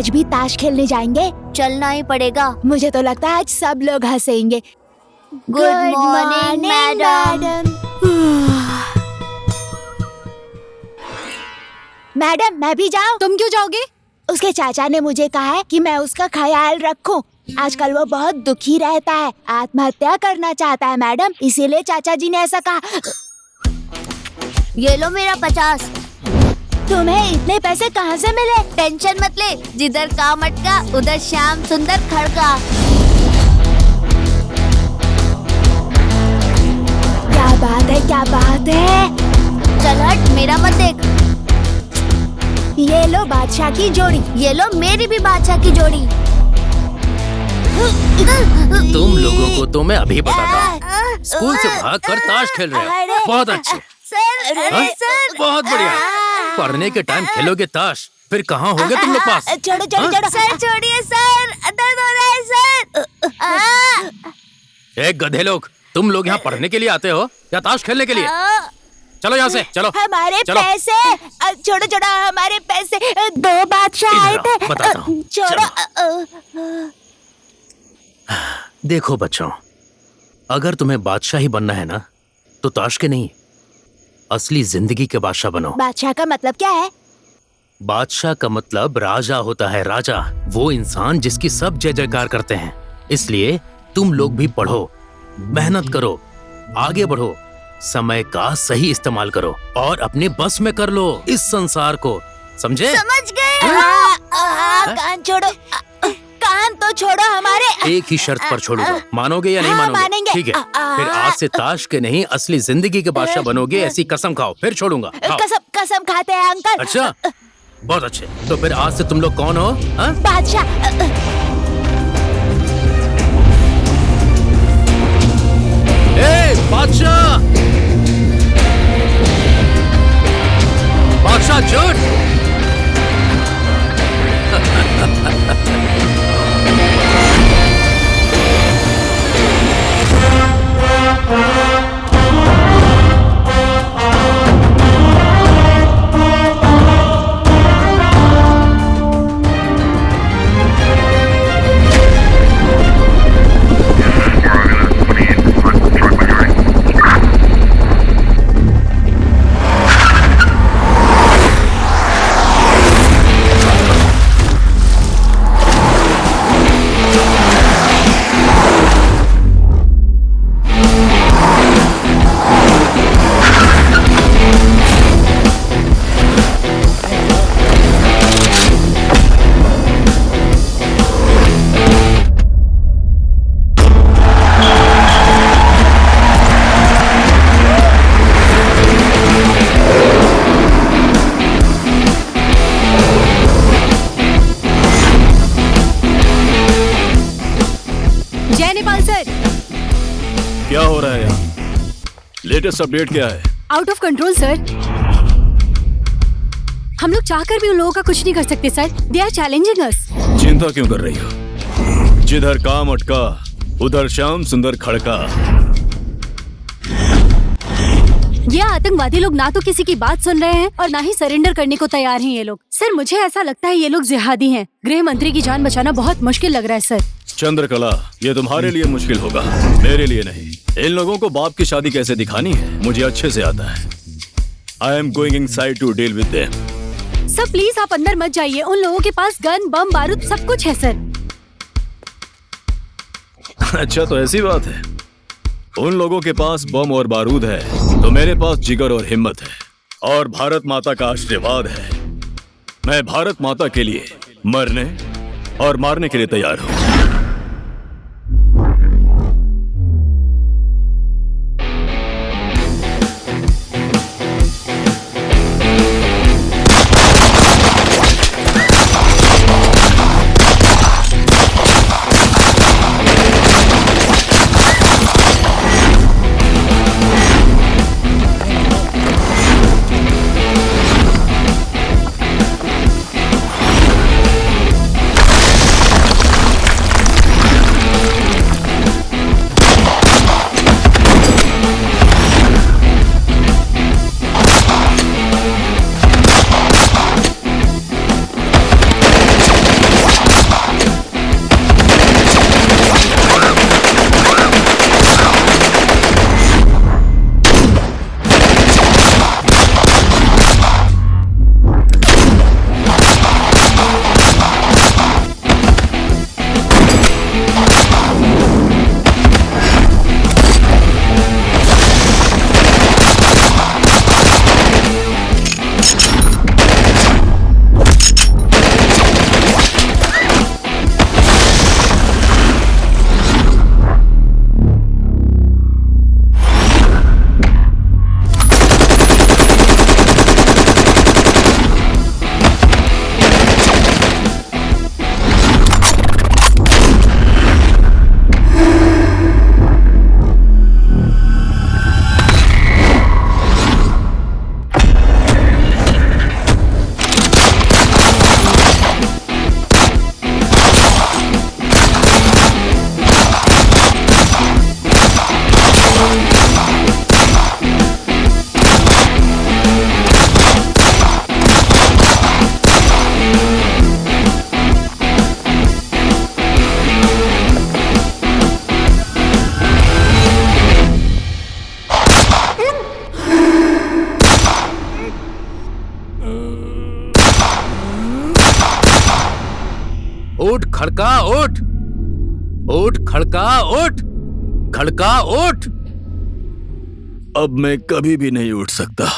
आज भी ताश खेलने जाएंगे? चलना ही पड़ेगा। मुझे तो लगता है आज सब लोग हंसेंगे। Good morning madam. मैडम मैं भी जाऊँ? तुम क्यों जाओगे? उसके चाचा ने मुझे कहा है कि मैं उसका ख्याल रखूं। आजकल वो बहुत दुखी रहता है, आत्महत्या करना चाहता है मैडम, इसीलिए चाचा जी ने ऐसा कहा। ये लो मेरा 50। तुम्हें इतने पैसे कहाँ से मिले? टेंशन मत ले, जिधर काम अटका उधर श्याम सुंदर खड़का। क्या बात है, क्या बात है। चल हट, मेरा मत देख। ये लो बादशाह की जोड़ी। ये लो मेरी भी बादशाह की जोड़ी। तुम लोगों को तो मैं अभी बताता हूँ। स्कूल से भागकर ताश खेल रहे हो, बहुत अच्छे। सर, अरे सर, बहुत बढ़िया। पढ़ने के टाइम खेलोगे ताश, फिर कहाँ होगे तुम लोग पास? छोड़ो छोड़ो छोड़ो। सर छोड़िए सर, दर्द हो रहा है सर। एक गधे लोग, तुम लोग यहाँ पढ़ने के लिए आते हो या ताश खेलने के लिए? चलो यहाँ से, चलो। हमारे चलो। पैसे छोड़ो छोड़ो, हमारे पैसे। 2 बादशाह आए थे। बताता हूँ। छोड़ो। देखो बच्चों, अगर तुम्हें बादशाह ही बनना है ना, तो ताश के नहीं, असली जिंदगी के बादशाह बनो। बादशाह का मतलब क्या है? बादशाह का मतलब राजा होता है, राजा। वो इंसान जिसकी सब जय जयकार करते हैं। इसलिए तुम लोग भी पढ़ो, मेहनत करो, आगे बढ़ो, समय का सही इस्तेमाल करो और अपने बस में कर लो इस संसार को, समझे? समझ गए। कान छोड़ो, कान तो छोड़ो हमारे। एक ही शर्त पर छोड़ूंगा, मानोगे या नहीं मानोगे? मानेंगे। ठीक है, फिर आज से ताश के नहीं असली जिंदगी के बादशाह बनोगे, ऐसी कसम खाओ, फिर छोड़ूंगा। खाओ। कसम खाते हैं अंकल। अच्छा, बहुत अच्छे। तो फिर आज से तुम लोग कौन हो? बादशाह। बादशाह, बादशाह झूठ। क्या हो रहा है यहाँ? लेटेस्ट अपडेट क्या है? Out of control sir. हम लोग चाहकर भी उन लोगों का कुछ नहीं कर सकते सर। दे आर चैलेंजिंग अस। चिंता क्यों कर रही हो? जिधर काम अटका उधर श्याम सुंदर खड़का। ये आतंकवादी लोग ना तो किसी की बात सुन रहे हैं और ना ही सरेंडर करने को तैयार हैं ये लोग। सर मुझे ऐसा लगता है ये लोग जिहादी हैं। गृह मंत्री की जान बचाना बहुत मुश्किल लग रहा है सर। चंद्रकला, ये तुम्हारे लिए मुश्किल होगा, मेरे लिए नहीं। इन लोगों को बाप की शादी कैसे दिखानी है मुझे अच्छे से आता है। I am going inside to deal with them. Sir please आप अंदर मत जाइए। उन लोगों के पास गन, बम, बारूद सब कुछ है सर। अच्छा तो ऐसी बात है। उन लोगों के पास बम और बारूद है तो मेरे पास जिगर और हिम्मत है और भारत माता का आशीर्वाद है। मैं भारत माता के लिए मरने और मारने के लिए तैयार हूँ। उठ खड़का उठ, उठ खड़का उठ, खड़का उठ। अब मैं कभी भी नहीं उठ सकता।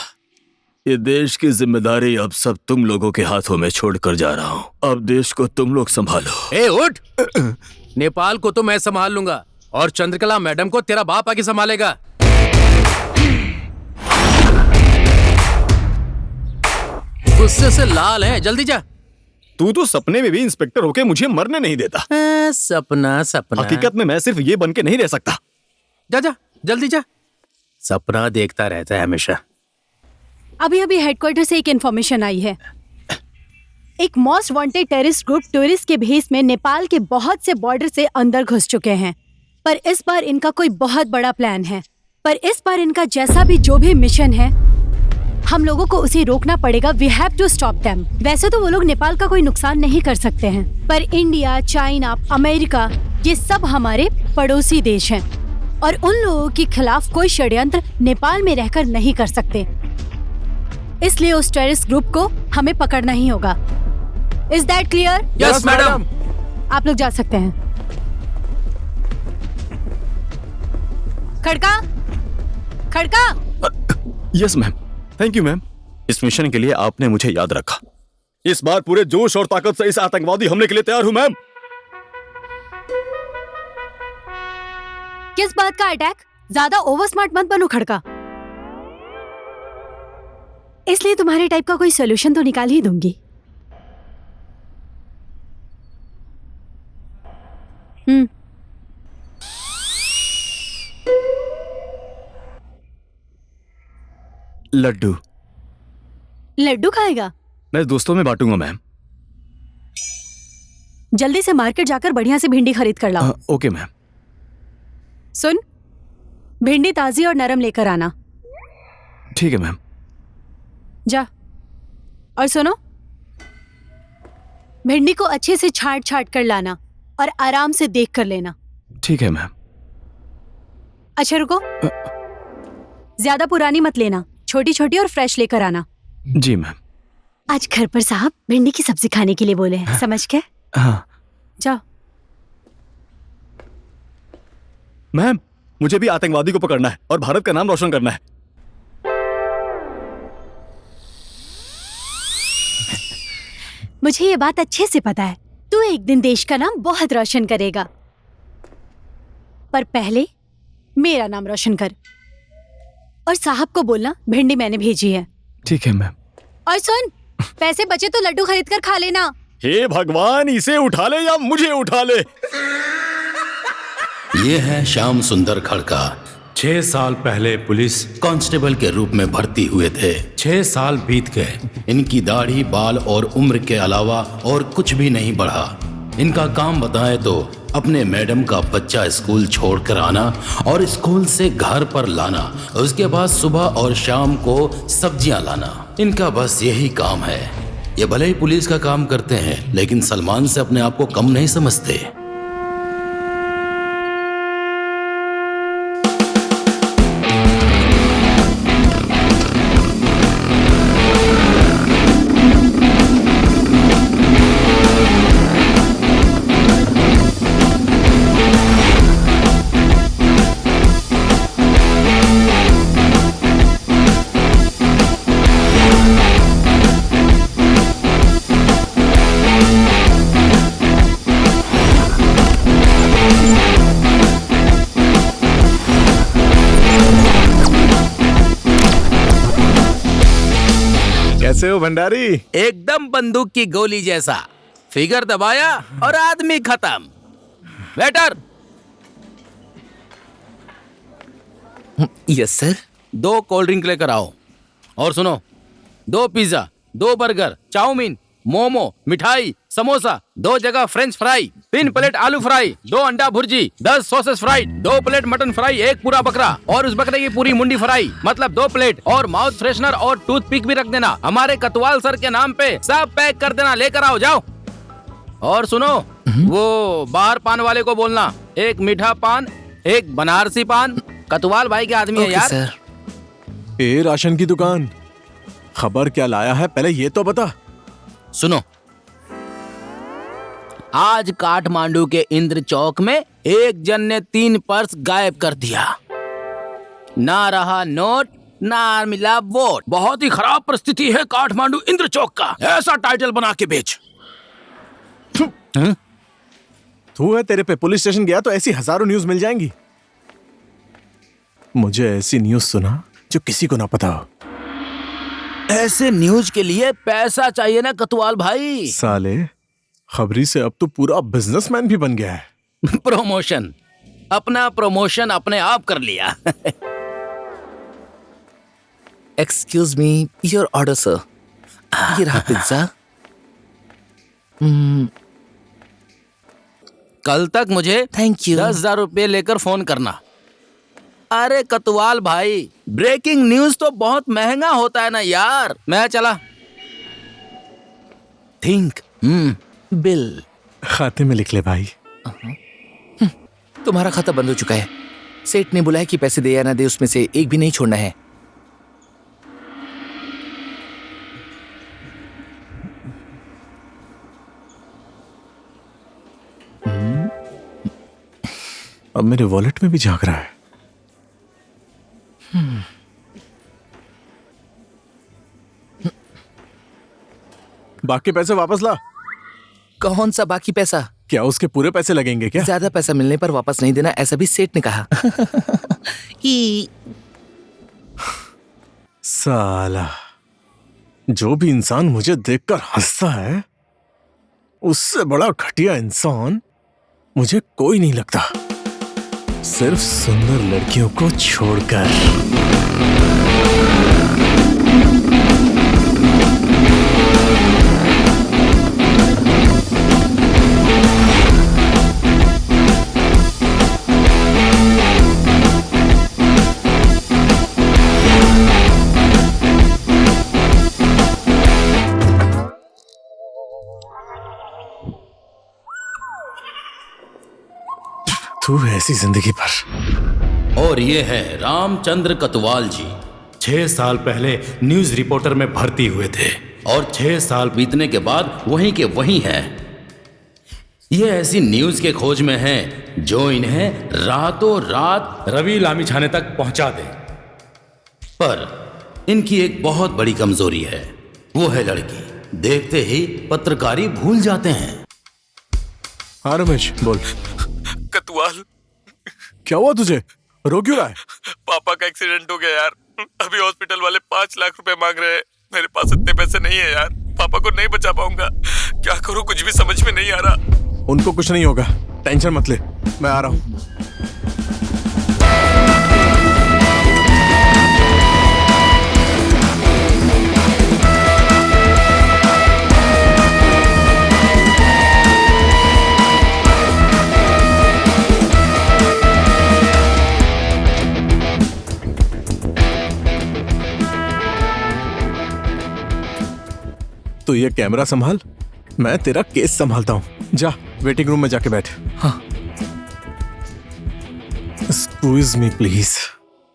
ये देश की जिम्मेदारी अब सब तुम लोगों के हाथों में छोड़कर जा रहा हूँ। अब देश को तुम लोग संभालो। ए उठ। नेपाल को तो मैं संभाल लूंगा और चंद्रकला मैडम को तेरा बाप आके संभालेगा। गुस्से से लाल है, जल्दी जा। तू तो सपने में भी इंस्पेक्टर होके मुझे मरने नहीं देता। सपना सपना, हकीकत में मैं सिर्फ ये बन के नहीं रह सकता। जा जा जल्दी जा। सपना देखता रहता है हमेशा। अभी अभी हेडक्वार्टर से एक इन्फॉर्मेशन आई है। एक most wanted terrorist group tourist के भेस में नेपाल के बहुत से बॉर्डर से अंदर घुस चुके हैं, पर इस बार इनका कोई बहुत बड़ा प्लान है। पर इस बार इनका जैसा भी जो भी मिशन है, हम लोगों को उसे रोकना पड़ेगा। We have to stop them. वैसे तो वो लोग नेपाल का कोई नुकसान नहीं कर सकते हैं, पर इंडिया, चाइना, अमेरिका, ये सब हमारे पड़ोसी देश हैं और उन लोगों के खिलाफ कोई षड्यंत्र नेपाल में रहकर नहीं कर सकते। इसलिए उस टेररिस्ट ग्रुप को हमें पकड़ना ही होगा। Is that clear? Yes madam. आप लोग जा सकते हैं। Khadka, Khadka. Yes ma'am, thank you ma'am. इस मिशन के लिए आपने मुझे याद रखा। इस बार पूरे जोश और ताकत से इस आतंकवादी हमले के लिए तैयार हूं मैम। किस बात का अटैक? ज्यादा ओवर स्मार्ट मत बनो खड़का। इसलिए तुम्हारे टाइप का कोई सॉल्यूशन तो निकाल ही दूंगी। लड्डू। लड्डू खाएगा? मैं दोस्तों में बांटूंगा मैम। जल्दी से मार्केट जाकर बढ़िया से भिंडी खरीद कर लाओ। Okay ma'am. सुन, भिंडी ताजी और नरम लेकर आना। ठीक है मैम। जा। और सुनो, भिंडी को अच्छे से छांट छांट कर लाना और आराम से देख कर लेना। ठीक है मैम। अच्छा रुको, ज्यादा पुरानी मत लेना, छोटी छोटी और फ्रेश लेकर आना। जी मैम। आज घर पर साहब भिंडी की सब्जी खाने के लिए बोले हैं, समझ के? हाँ। जाओ। मैम, मुझे भी आतंकवादी को पकड़ना है और भारत का नाम रोशन करना है। मुझे ये बात अच्छे से पता है, तू एक दिन देश का नाम बहुत रोशन करेगा, पर पहले मेरा नाम रोशन कर। और साहब को बोलना भिंडी मैंने भेजी है। ठीक है मैम। और सुन, पैसे बचे तो लड्डू खरीद कर खा लेना। हे भगवान, इसे उठा ले या मुझे उठा ले। ये है श्याम सुंदर खड़का। 6 साल पहले पुलिस कांस्टेबल के रूप में भर्ती हुए थे। 6 साल बीत गए। इनकी दाढ़ी, बाल और उम्र के अलावा और कुछ भी नहीं बढ़ा। इनका काम बताएं तो अपने मैडम का बच्चा स्कूल छोड़कर आना और स्कूल से घर पर लाना, उसके बाद सुबह और शाम को सब्जियां लाना। इनका बस यही काम है। ये भले ही पुलिस का काम करते हैं, लेकिन सलमान से अपने आप को कम नहीं समझते। कैसे हो भंडारी? एकदम बंदूक की गोली जैसा। फिगर दबाया और आदमी खत्म। Waiter. Yes sir. 2 cold drink लेकर आओ। और सुनो, 2 पिज्जा, 2 बर्गर, चाउमीन, मोमो, मिठाई, समोसा, 2 जगह फ्रेंच फ्राई, 3 प्लेट आलू फ्राई, 2 अंडा bhurji, 10 sauces fried, 2 plate mutton fry, 1 पूरा बकरा और उस बकरे की पूरी मुंडी फ्राई, मतलब 2 प्लेट। और माउथ फ्रेशनर और टूथपिक भी रख देना। हमारे कतवाल सर के नाम पे सब पैक कर देना। लेकर आओ, जाओ। और सुनो, वो बाहर पान वाले को बोलना, 1 मीठा पान, 1 बनारसी पान। कतवाल भाई के आदमी है यार। सर। ए राशन की दुकान, खबर क्या लाया है पहले ये तो बता। सुनो, आज काठमांडू के इंद्र चौक में एक जन ने 3 पर्स गायब कर दिया। ना रहा नोट, ना मिला वोट। बहुत ही खराब परिस्थिति है काठमांडू इंद्र चौक का। ऐसा टाइटल बना के बेच। तू है, तेरे पे पुलिस स्टेशन गया तो ऐसी हजारों न्यूज मिल जाएंगी। मुझे ऐसी न्यूज सुना जो किसी को ना पता हो। ऐसे न्यूज के लिए पैसा चाहिए ना कतवाल भाई। साले, खबरी से अब तो पूरा बिजनेसमैन भी बन गया है। प्रमोशन, अपना प्रमोशन अपने आप कर लिया। Excuse me, your order sir. ये रहा पिज्जा। कल तक मुझे थैंक यू। 10,000 रुपये लेकर फोन करना। अरे कतवाल भाई, ब्रेकिंग न्यूज तो बहुत महंगा होता है ना यार। मैं चला। Think bill. खाते में लिख ले भाई। तुम्हारा खाता बंद हो चुका है। सेठ ने बुलाया कि पैसे दे या ना दे, उसमें से एक भी नहीं छोड़ना है। अब मेरे वॉलेट में भी झांक रहा है। बाकी पैसे वापस ला। कौन सा बाकी पैसा? क्या उसके पूरे पैसे लगेंगे क्या? ज्यादा पैसा मिलने पर वापस नहीं देना, ऐसा भी सेठ ने कहा। साला, जो भी इंसान मुझे देखकर हंसता है उससे बड़ा घटिया इंसान मुझे कोई नहीं लगता, सिर्फ सुंदर लड़कियों को छोड़कर। तू ऐसी जिंदगी पर। और ये है रामचंद्र कतवाल जी। 6 साल पहले न्यूज रिपोर्टर में भर्ती हुए थे और 6 साल बीतने के बाद वहीं के वहीं हैं। ये ऐसी न्यूज के खोज में हैं जो इन्हें रातों रात रवि लामिछाने तक पहुंचा दे। पर इनकी एक बहुत बड़ी कमजोरी है, वो है लड़की। देखते ही पत्रकारी भूल जाते हैं। हाँ रमेश, बोल। कतवाल, क्या हुआ तुझे? रो क्यों रहा है? पापा का एक्सीडेंट हो गया यार। अभी हॉस्पिटल वाले 5 लाख रुपए मांग रहे हैं। मेरे पास इतने पैसे नहीं है यार, पापा को नहीं बचा पाऊंगा। क्या करूं, कुछ भी समझ में नहीं आ रहा। उनको कुछ नहीं होगा, टेंशन मत ले, मैं आ रहा हूं। तो ये कैमरा संभाल, मैं तेरा केस संभालता हूँ। जा वेटिंग रूम में जाके बैठ। हाँ। Excuse me please.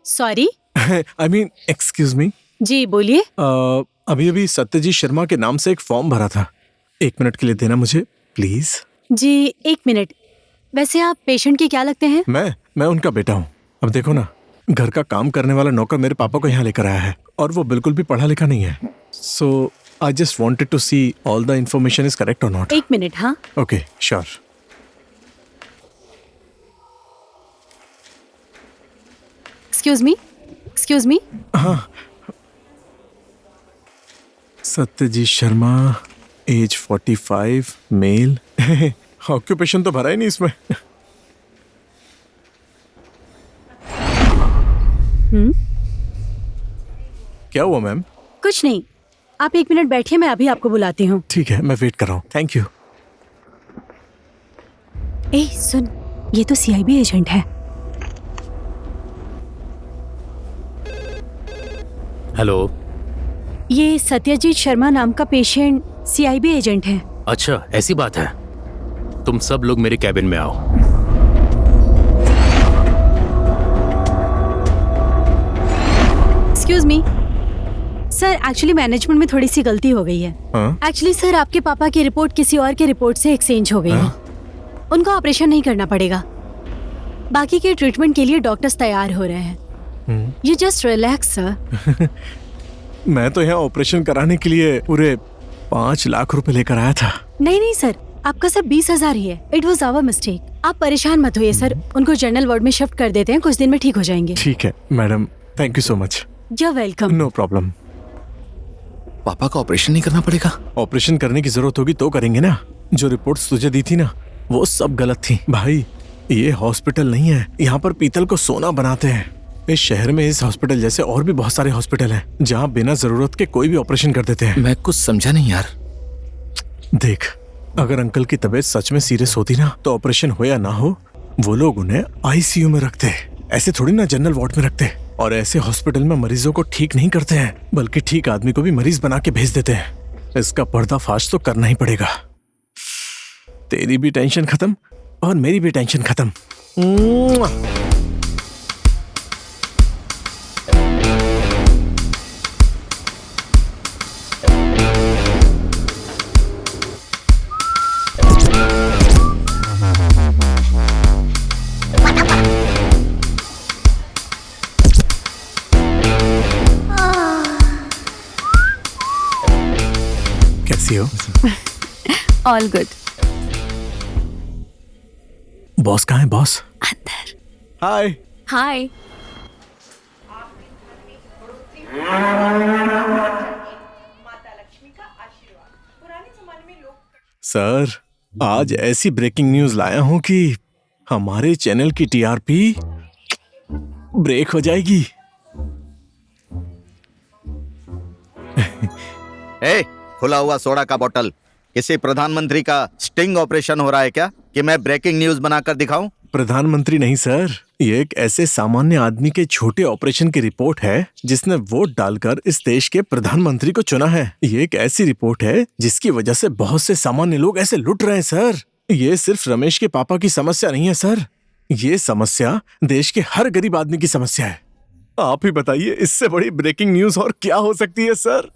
Sorry. I mean excuse me. जी बोलिए। अभी अभी सत्यजीत शर्मा के नाम से एक फॉर्म भरा था, 1 मिनट के लिए देना मुझे प्लीज। Ji 1 minute. वैसे आप पेशेंट के क्या लगते हैं? मैं उनका बेटा हूँ। अब देखो ना, घर का काम करने वाला नौकर मेरे पापा को यहाँ लेकर आया है और वो बिल्कुल भी पढ़ा लिखा नहीं है। सो I just wanted to see all the information is correct or not. 1 minute. हाँ Okay, sure. Excuse me. हाँ। Satyajit Sharma, age 45, male. Occupation तो भरा ही नहीं इसमें। क्या हुआ मैम? कुछ नहीं, आप 1 मिनट बैठिए, मैं अभी आपको बुलाती हूँ। ठीक है, मैं वेट कर रहा हूँ। Thank you. ए सुन, ये तो CIB एजेंट है। हेलो, ये सत्यजीत शर्मा नाम का पेशेंट CIB एजेंट है। अच्छा ऐसी बात है। तुम सब लोग मेरे कैबिन में आओ। Excuse me, sir actually management में थोड़ी सी गलती हो गई है। एक्चुअली सर आपके पापा की रिपोर्ट किसी और के रिपोर्ट से एक्सचेंज हो गई है। उनको ऑपरेशन नहीं करना पड़ेगा। बाकी के ट्रीटमेंट के लिए डॉक्टर्स तैयार हो रहे हैं। You just relax sir. मैं तो यहाँ ऑपरेशन कराने के लिए पूरे 5 लाख रुपए लेकर आया था। नहीं सर, आपका सब 20,000 ही है। It was our mistake. आप परेशान मत होइए सर, उनको जनरल वार्ड में शिफ्ट कर देते हैं, कुछ दिन में ठीक हो जाएंगे। ठीक है madam, thank you so much. You welcome. No problem. पापा का ऑपरेशन नहीं करना पड़ेगा? ऑपरेशन करने की जरूरत होगी तो करेंगे ना। जो रिपोर्ट्स तुझे दी थी ना, वो सब गलत थी। भाई ये हॉस्पिटल नहीं है, यहाँ पर पीतल को सोना बनाते हैं। इस शहर में इस हॉस्पिटल जैसे और भी बहुत सारे हॉस्पिटल हैं जहाँ बिना जरूरत के कोई भी ऑपरेशन कर देते हैं। मैं कुछ समझा नहीं यार। देख, अगर अंकल की तबीयत सच में सीरियस होती ना तो ऑपरेशन हो या ना हो, वो लोग उन्हें आईसीयू में रखते, ऐसे थोड़ी ना जनरल वार्ड में रखते। और ऐसे हॉस्पिटल में मरीजों को ठीक नहीं करते हैं, बल्कि ठीक आदमी को भी मरीज बना के भेज देते हैं। इसका पर्दाफाश तो करना ही पड़ेगा। तेरी भी टेंशन खत्म और मेरी भी टेंशन खत्म। कैसी हो? All good. बॉस कहाँ है? बॉस अंदर। हाय। हाय। सर, आज ऐसी ब्रेकिंग न्यूज लाया हूँ कि हमारे चैनल की टीआरपी ब्रेक हो जाएगी। खुला हुआ सोडा का बोतल। किसी प्रधानमंत्री का स्टिंग ऑपरेशन हो रहा है क्या कि मैं ब्रेकिंग न्यूज बनाकर दिखाऊं? प्रधानमंत्री नहीं सर, ये एक ऐसे सामान्य आदमी के छोटे ऑपरेशन की रिपोर्ट है जिसने वोट डालकर इस देश के प्रधानमंत्री को चुना है। ये एक ऐसी रिपोर्ट है जिसकी वजह से बहुत से सामान्य लोग ऐसे लुट रहे हैं सर। ये सिर्फ रमेश के पापा की समस्या नहीं है सर, ये समस्या देश के हर गरीब आदमी की समस्या है। आप ही बताइए, इससे बड़ी ब्रेकिंग न्यूज और क्या हो सकती है sir?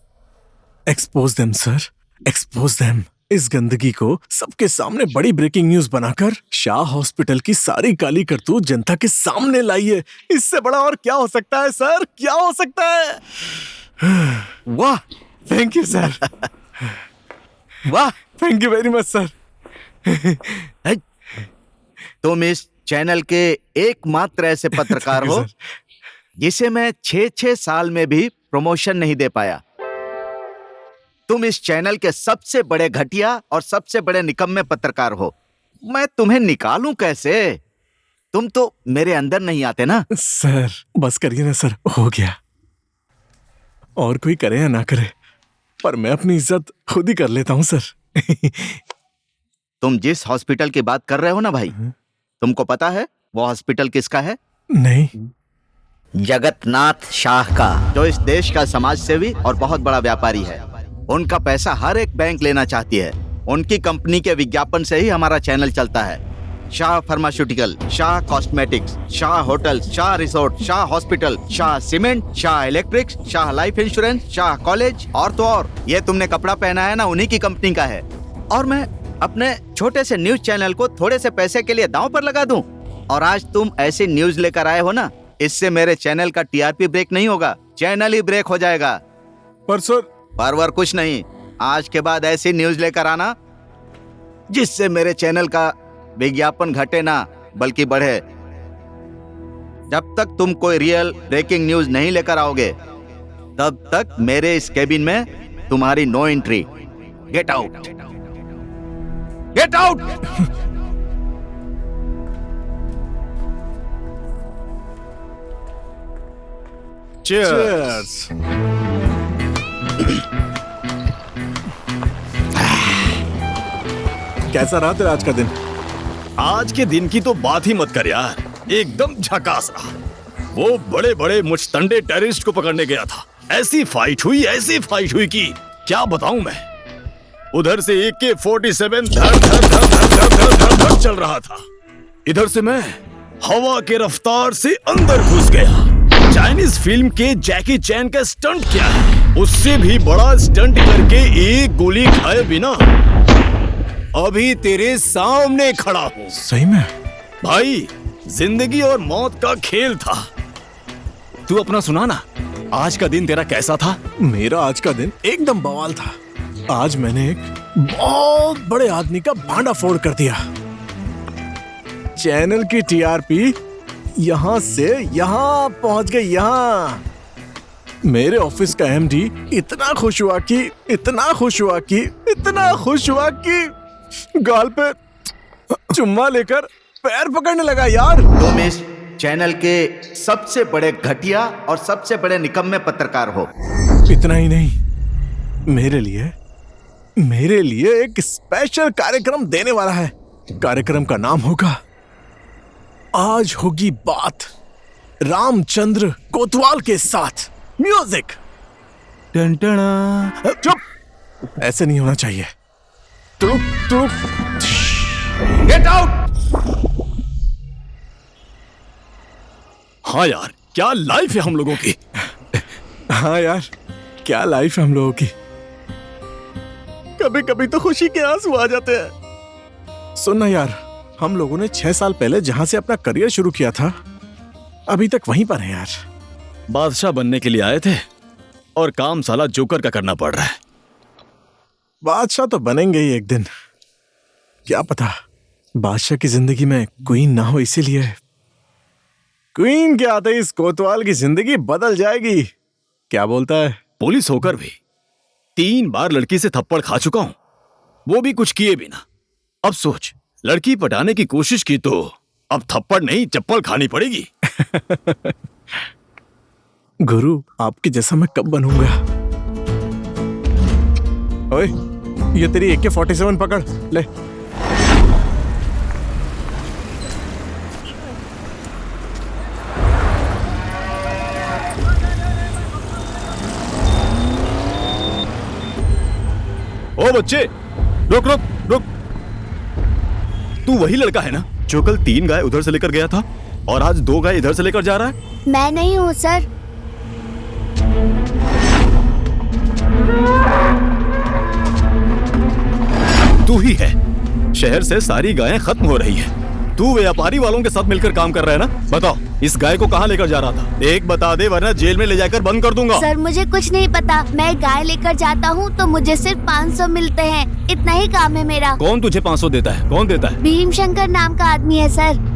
Expose them sir, expose them. इस गंदगी को सबके सामने बड़ी ब्रेकिंग न्यूज बनाकर शाह हॉस्पिटल की सारी काली करतूत जनता के सामने लाइए। इससे बड़ा और क्या हो सकता है सर? क्या हो सकता है? वाह, थैंक यू सर। वाह, thank you very much sir. तुम इस चैनल के एकमात्र ऐसे पत्रकार हो जिसे मैं 6 साल में भी प्रमोशन नहीं दे पाया। तुम इस चैनल के सबसे बड़े घटिया और सबसे बड़े निकम्मे पत्रकार हो। मैं तुम्हें निकालूं कैसे? तुम तो मेरे अंदर नहीं आते ना। सर बस करिए ना सर, हो गया। और कोई करे या ना करे, पर मैं अपनी इज्जत खुद ही कर लेता हूं सर। तुम जिस हॉस्पिटल की बात कर रहे हो ना भाई, तुमको पता है वो हॉस्पिटल किसका है? नहीं। जगतनाथ शाह का, जो इस देश का समाज सेवी और बहुत बड़ा व्यापारी है। उनका पैसा हर एक बैंक लेना चाहती है। उनकी कंपनी के विज्ञापन से ही हमारा चैनल चलता है। Shah pharmaceutical, Shah cosmetics, Shah hotel, Shah resort, Shah hospital, Shah cement, Shah electrics, Shah life insurance, Shah college और तो और। ये तुमने कपड़ा पहना है ना, उन्हीं की कंपनी का है। और मैं अपने छोटे से न्यूज चैनल को थोड़े से पैसे के लिए दांव पर लगा दूं? और आज तुम ऐसी न्यूज लेकर आए हो ना, इससे मेरे चैनल का टीआरपी ब्रेक नहीं होगा, चैनल ही ब्रेक हो जाएगा। पर सर, परवर कुछ नहीं, आज के बाद ऐसी न्यूज लेकर आना जिससे मेरे चैनल का विज्ञापन घटे ना बल्कि बढ़े। जब तक तुम कोई रियल ब्रेकिंग न्यूज नहीं लेकर आओगे, तब तक मेरे इस केबिन में तुम्हारी no entry. Get out, get out. Cheers. कैसा रहा तेरा आज का दिन? आज के दिन की तो बात ही मत कर यार, एकदम झकास रहा। वो बड़े बड़े मुश्तंडे टेररिस्ट को पकड़ने गया था। ऐसी फाइट हुई कि क्या बताऊं मैं। उधर से AK-47 धड़ धड़ धड़ धड़ धड़ धड़ धड़ चल रहा था, इधर से मैं हवा के रफ्तार से अंदर घुस गया। चाइनीज फिल्म के जैकी चैन का स्टंट क्या है, उससे भी बड़ा स्टंट करके एक गोली खाए बिना अभी तेरे सामने खड़ा हूँ। सही में? भाई, जिंदगी और मौत का खेल था। तू अपना सुना ना, आज का दिन तेरा कैसा था? मेरा आज का दिन एकदम बवाल था। आज मैंने एक बहुत बड़े आदमी का भांडा फोड़ कर दिया। चैनल की टीआरपी यहाँ से यहाँ पहुंच गई। यहाँ मेरे ऑफिस का एमडी इतना खुश हुआ कि गाल पे चुम्मा लेकर पैर पकड़ने लगा यार। तुम इस चैनल के सबसे बड़े घटिया और सबसे बड़े निकम्मे पत्रकार हो। इतना ही नहीं, मेरे लिए एक स्पेशल कार्यक्रम देने वाला है। कार्यक्रम का नाम होगा आज होगी बात रामचंद्र कोतवाल के साथ। म्यूजिक। चुप, ऐसे नहीं होना चाहिए। Get out. हाँ यार, क्या लाइफ है हम लोगों की। हाँ यार, क्या लाइफ है हम लोगों की। कभी कभी तो खुशी के आंसू आ जाते हैं। सुनना यार, हम लोगों ने 6 साल पहले जहां से अपना करियर शुरू किया था, अभी तक वहीं पर है यार। बादशाह बनने के लिए आए थे और काम साला जोकर का करना पड़ रहा है। बादशाह तो बनेंगे ही एक दिन। क्या पता बादशाह की जिंदगी में क्वीन ना हो, इसीलिए क्वीन के आते ही इस कोतवाल की जिंदगी बदल जाएगी। क्या बोलता है? पुलिस होकर भी 3 बार लड़की से थप्पड़ खा चुका हूं, वो भी कुछ किए बिना। अब सोच, लड़की पटाने की कोशिश की तो अब थप्पड़ नहीं चप्पल खानी पड़ेगी। गुरु, आपके जैसा मैं कब बनूंगा? ओए, ये तेरी AK-47 पकड़ ले। ओ बच्चे, रुक रुक रुक। तू वही लड़का है ना जो कल 3 गाय उधर से लेकर गया था और आज 2 गाय इधर से लेकर जा रहा है? मैं नहीं हूँ सर। तू ही है। शहर से सारी गायें खत्म हो रही है। तू व्यापारी वालों के साथ मिलकर काम कर रहा है ना? बताओ, इस गाय को कहाँ लेकर जा रहा था? एक बता दे, वरना जेल में ले जाकर बंद कर दूंगा। सर, मुझे कुछ नहीं पता। मैं गाय लेकर जाता हूँ तो मुझे सिर्फ 500 मिलते हैं। इतना ही काम है मेरा। कौन तुझे 500 देता है? कौन देता है? भीम शंकर नाम का आदमी है सर।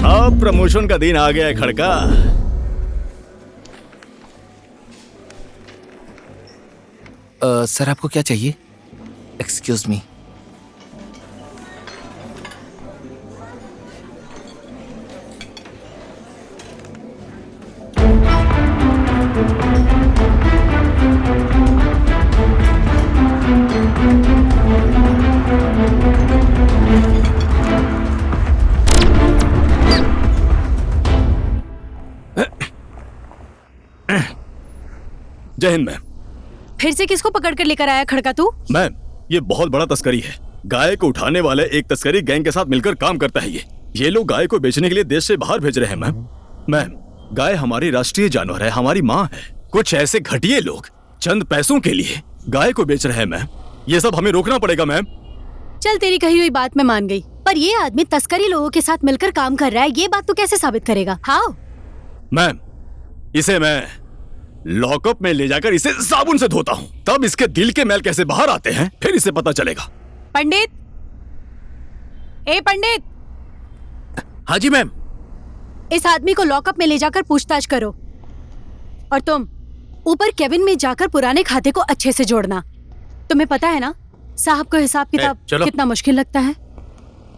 अब प्रमोशन का दिन आ गया है खड़का। सर, आपको क्या चाहिए? Excuse me. जय हिंद मैम। फिर से किसको पकड़ कर लेकर आया खड़का तू? मैम, ये बहुत बड़ा तस्करी है। गाय को उठाने वाले एक तस्करी गैंग के साथ मिलकर काम करता है। ये लोग गाय को बेचने के लिए देश से बाहर भेज रहे हैं मैम। मैम, गाय हमारी राष्ट्रीय जानवर है, हमारी माँ है। कुछ ऐसे घटिया लोग चंद पैसों के लिए गाय को बेच रहे हैं मैम। ये सब हमें रोकना पड़ेगा मैम। चल, तेरी कही हुई बात मैं मान गई, पर ये आदमी तस्करी लोगों के साथ मिलकर काम कर रहा है, ये बात तू कैसे साबित करेगा? हाँ मैम, इसे मैं लॉकअप में ले जाकर इसे साबुन से धोता हूँ, तब इसके दिल के मैल कैसे बाहर आते हैं फिर इसे पता चलेगा। पंडित, ए पंडित। हाँ जी मैम। इस आदमी को लॉकअप में ले जाकर पूछताछ करो, और तुम ऊपर केबिन में जाकर पुराने खाते को अच्छे से जोड़ना। तुम्हें पता है ना साहब को हिसाब किताब कितना मुश्किल लगता है,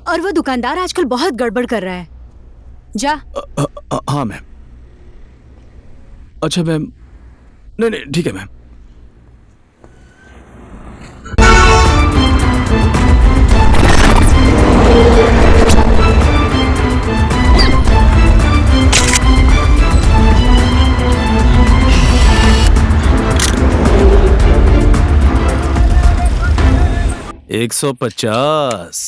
और वो दुकानदार आजकल बहुत गड़बड़ कर रहा है। जा। हाँ मैम। अच्छा मैम, नहीं ठीक है मैम। $150,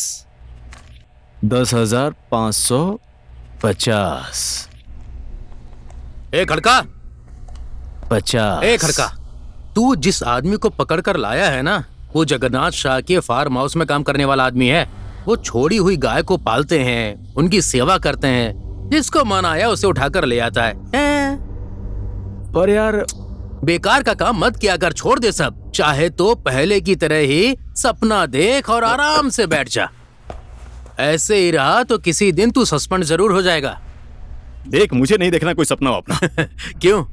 10,500, 50। ए खड़का, 50। ए खड़का, तू जिस आदमी को पकड़ कर लाया है ना, वो जगन्नाथ शाह के फार्म हाउस में काम करने वाला आदमी है। वो छोड़ी हुई गाय को पालते हैं, उनकी सेवा करते हैं, जिसको मन आया उसे उठाकर ले आता है। पर यार, बेकार का काम मत किया कर, छोड़ दे सब। चाहे तो पहले की तरह ही सपना देख और आराम से बैठ जा। ऐसे ही रहा तो किसी दिन तू सस्पेंड जरूर हो जाएगा। देख, मुझे नहीं देखना कोई सपना अपना। क्यों?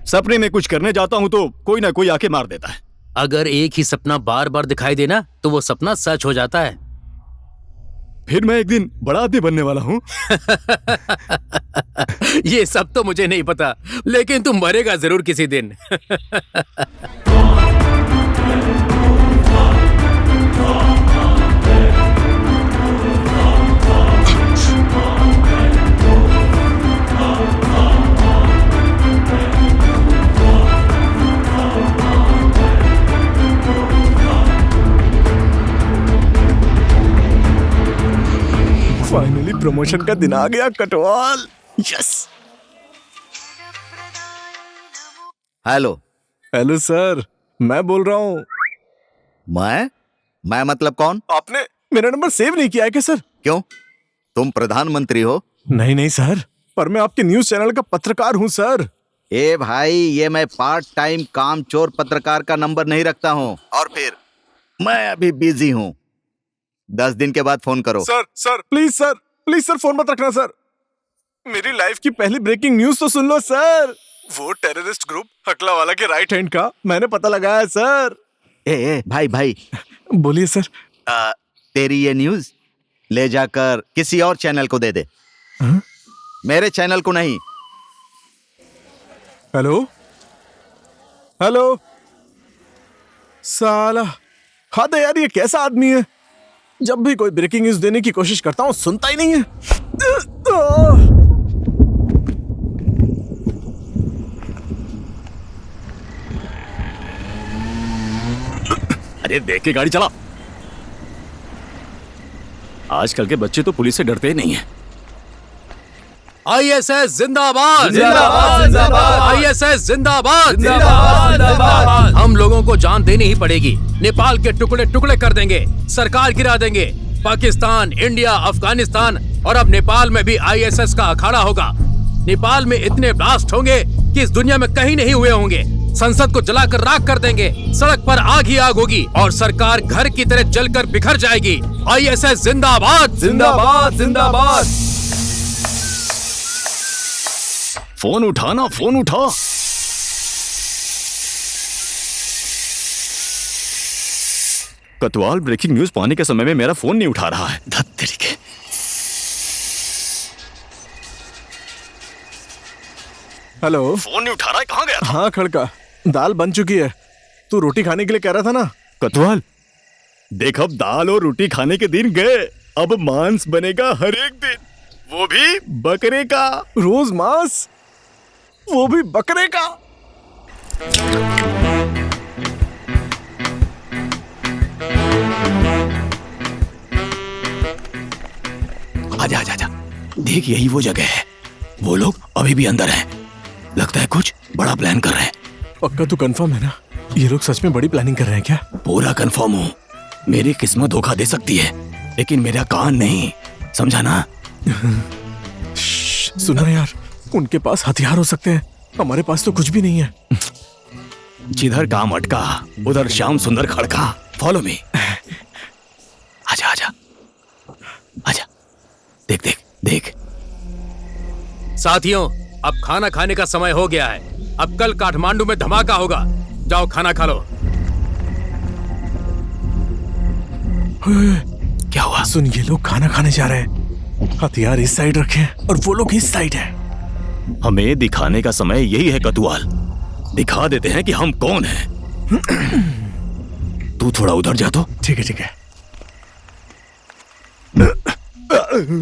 सपने में कुछ करने जाता हूँ तो कोई ना कोई आके मार देता है। अगर एक ही सपना बार बार दिखाई देना तो वो सपना सच हो जाता है। फिर मैं एक दिन बड़ा आदमी बनने वाला हूँ। ये सब तो मुझे नहीं पता, लेकिन तुम मरेगा जरूर किसी दिन। फाइनली प्रमोशन का दिन आ गया Katwal. Yes. Hello. Hello sir, मैं बोल रहा हूँ। मैं मतलब कौन? आपने मेरा नंबर सेव नहीं किया है क्या सर? क्यों, तुम प्रधानमंत्री हो? नहीं नहीं सर, पर मैं आपके न्यूज चैनल का पत्रकार हूँ सर। ए भाई, ये मैं पार्ट टाइम कामचोर पत्रकार का नंबर नहीं रखता हूँ। और फिर मैं अभी बिजी हूँ, 10 दिन के बाद फोन करो। सर प्लीज सर फोन मत रखना सर। मेरी लाइफ की पहली ब्रेकिंग न्यूज तो सुन लो सर। वो टेररिस्ट ग्रुप हकला वाला के राइट हैंड का मैंने पता लगाया सर। ए भाई बोलिए सर। तेरी ये न्यूज ले जाकर किसी और चैनल को दे दे। मेरे चैनल को नहीं। हेलो साला, हद है यार, ये कैसा आदमी है? जब भी कोई ब्रेकिंग न्यूज देने की कोशिश करता हूँ सुनता ही नहीं है। अरे देख के गाड़ी चला। आजकल के बच्चे तो पुलिस से डरते ही नहीं है। आईएसएस जिंदाबाद, जिंदाबाद, जिंदाबाद। आईएसएस जिंदाबाद, जिंदाबाद, जिंदाबाद। हम लोगों को जान देनी ही पड़ेगी। नेपाल के टुकड़े टुकड़े कर देंगे, सरकार गिरा देंगे। पाकिस्तान, इंडिया, अफगानिस्तान और अब नेपाल में भी आईएसएस का अखाड़ा होगा। नेपाल में इतने ब्लास्ट होंगे कि इस दुनिया में कहीं नहीं हुए होंगे। संसद को जलाकर राख कर देंगे, सड़क पर आग ही आग होगी और सरकार घर की तरह जलकर बिखर जाएगी। आईएसएस जिंदाबाद, जिंदाबाद, जिंदाबाद। फोन उठाना, फोन उठा। कतवाल ब्रेकिंग न्यूज पाने के समय में मेरा फोन नहीं उठा रहा है। धत तेरी के। हेलो। फोन नहीं उठा रहा है, कहाँ गया था? हाँ खड़का, दाल बन चुकी है। तू रोटी खाने के लिए कह रहा था ना? कतवाल देख, अब दाल और रोटी खाने के दिन गए, अब मांस बनेगा हर एक दिन, वो भी बकरे का। रोज मांस, वो भी बकरे का। आजा आजा आजा, देख यही वो जगह है। वो लोग अभी भी अंदर हैं। लगता है कुछ बड़ा प्लान कर रहे हैं। पक्का तू कंफर्म है ना? ये लोग सच में बड़ी प्लानिंग कर रहे हैं क्या? पूरा कंफर्म हूँ। मेरी किस्मत धोखा दे सकती है, लेकिन मेरा कान नहीं, समझा ना? सुना यार, उनके पास हथियार हो सकते हैं, हमारे पास तो कुछ भी नहीं है। जिधर काम अटका उधर श्याम सुंदर खड़का। Follow me. आजा आजा आजा, देख देख देख। साथियों, अब खाना खाने का समय हो गया है। अब कल काठमांडू में धमाका होगा। जाओ खाना खा लो। क्या हुआ? सुन, ये लोग खाना खाने जा रहे हैं। हथियार इस साइड रखे हैं और वो लोग इस साइड है। हमें दिखाने का समय यही है कतुआल। दिखा देते हैं कि हम कौन हैं। तू थोड़ा उधर जा तो। ठीक है ठीक है।